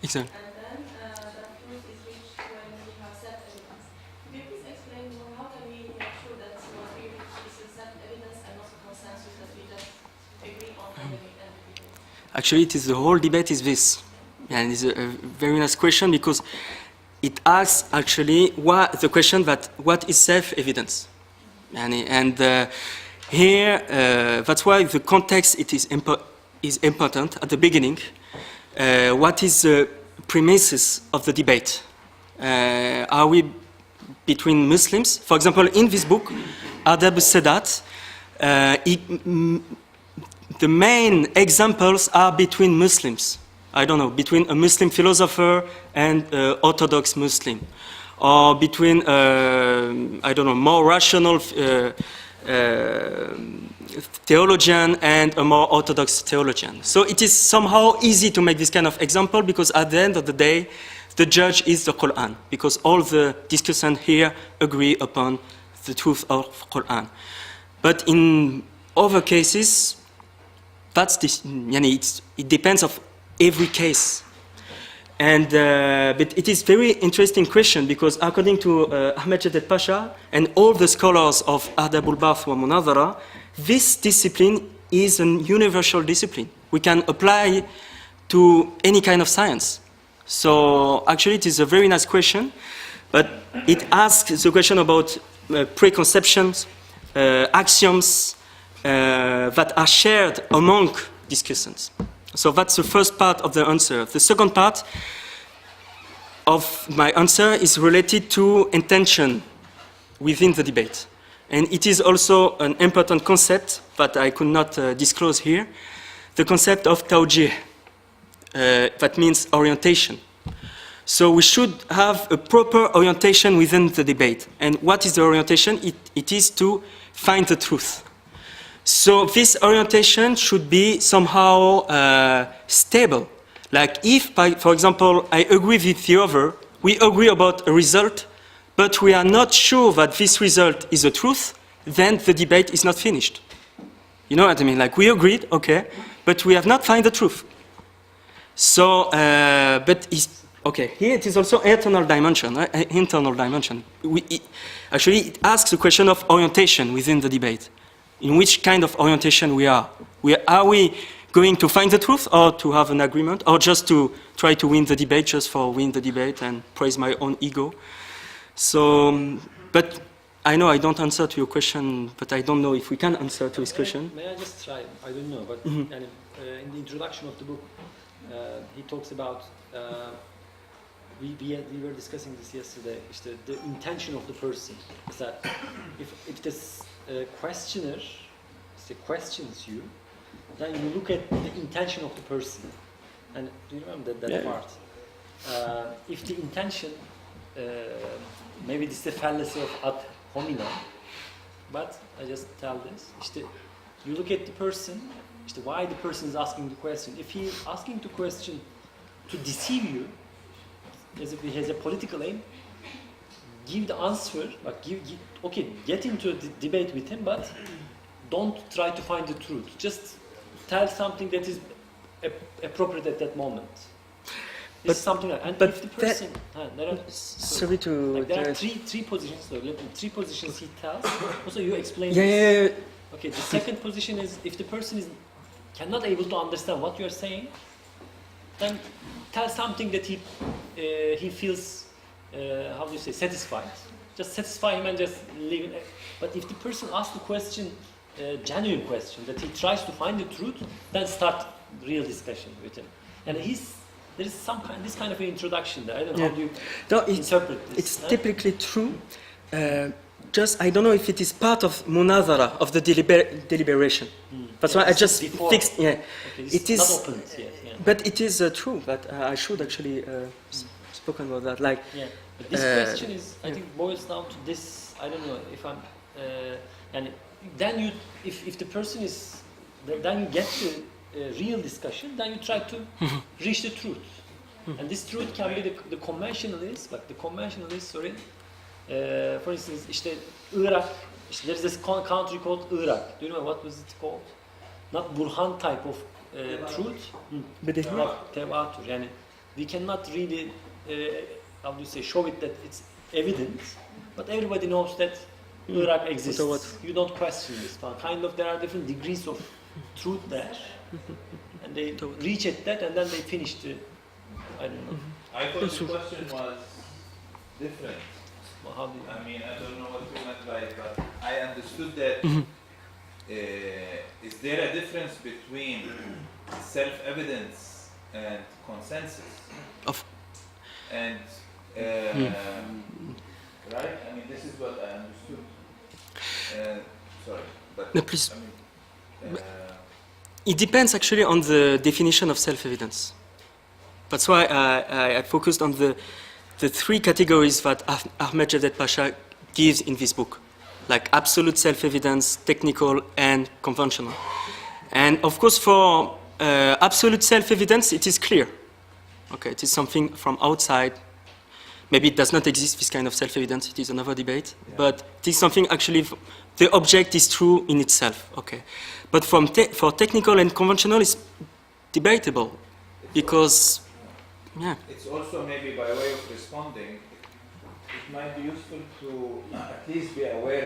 Exactly. And then that truth is reached when we have self-evidence. Could you please explain more how can we make sure that what we reach is self-evidence and not a consensus that we just agree on everything? Actually, the whole debate is this. And it's a very nice question because it asks actually the question that what is self-evidence? And here, that's why the context is important at the beginning. What is the premises of the debate? Are we between Muslims? For example, in this book, Adab Sadat, the main examples are between Muslims. I don't know, between a Muslim philosopher and an Orthodox Muslim, or between, I don't know, more rational theologian and a more Orthodox theologian. So it is somehow easy to make this kind of example because at the end of the day, the judge is the Quran, because all the discussants here agree upon the truth of Quran. But in other cases, that's this, it depends of every case. And but it is very interesting question because according to Ahmed Jaded Pasha and all the scholars of Adab al-Bath wa Munadhara, this discipline is a universal discipline. We can apply to any kind of science. So actually it is a very nice question, but it asks the question about preconceptions, axioms that are shared among discussants. So that's the first part of the answer. The second part of my answer is related to intention within the debate. And it is also an important concept that I could not disclose here, the concept of tawjih. That means orientation. So we should have a proper orientation within the debate. And what is the orientation? It is to find the truth. So this orientation should be somehow stable. Like if, for example, I agree with the other, we agree about a result, but we are not sure that this result is the truth, then the debate is not finished. You know what I mean? Like we agreed, okay, but we have not found the truth. So, but okay, here it is also internal dimension, right? Internal dimension. Actually, it asks a question of orientation within the debate. In which kind of orientation we are? Are we going to find the truth or to have an agreement or just to try to win the debate just for win the debate and praise my own ego? So, but I know I don't answer to your question, but I don't know if we can answer to his question. May I just try? I don't know, but in the introduction of the book, he talks about, we were discussing this yesterday, the intention of the person. Is that if this questioner questions you, then you look at the intention of the person. And do you remember that part? If the intention, maybe this is the fallacy of ad hominem, but I just tell this. You look at the person, why the person is asking the question. If he is asking the question to deceive you, as if he has a political aim, give the answer, but okay, get into the debate with him, but don't try to find the truth. Just tell something that is appropriate at that moment. It's something like, and if the person, there are three positions. So three positions he tells. Also, you explain. Yeah. Okay. The second position is if the person is cannot able to understand what you are saying, then tell something that he feels how do you say satisfied. Just satisfy him and just leave it. But if the person asks the question, genuine question, that he tries to find the truth, then start real discussion with him. And there is this kind of an introduction there. I don't know how you interpret this. It's typically true. Just I don't know if it is part of munazara of the deliberation. That's why I just fixed. Yeah, okay, it is not opened yet. Yeah. But it is true. But I should actually spoken about that. Like, but this question is, I think, boils down to this. I don't know if I'm. And then you, if the person is, then you get to real discussion. Then you try to reach the truth. And this truth can be the conventionalist, but the conventionalist, for instance, Iraq, there is this country called Iraq. Do you know what was it called? Not Burhan type of truth. Tevatur. Yani we cannot really, how do you say, show it that it's evident, but everybody knows that Iraq exists. You don't question this. Kind of, there are different degrees of truth there, and they reach at that, and then they finish the. I don't know. I thought the question was different. Well, how do you? I mean, I don't know what you meant by it, but I understood that is there a difference between self-evidence and consensus? And right? I mean, this is what I understood. Sorry, but No, please. I mean, It depends actually on the definition of self-evidence. That's why I focused on the three categories that Ahmed Cevdet Pasha gives in this book, like absolute self-evidence, technical, and conventional. And of course, for absolute self-evidence, it is clear. Okay, it is something from outside. Maybe it does not exist, this kind of self-evidence. It is another debate. Yeah. But it is something actually, the object is true in itself. Okay, but for technical and conventional, it's debatable because, yeah. It's also maybe by way of responding, it might be useful to at least be aware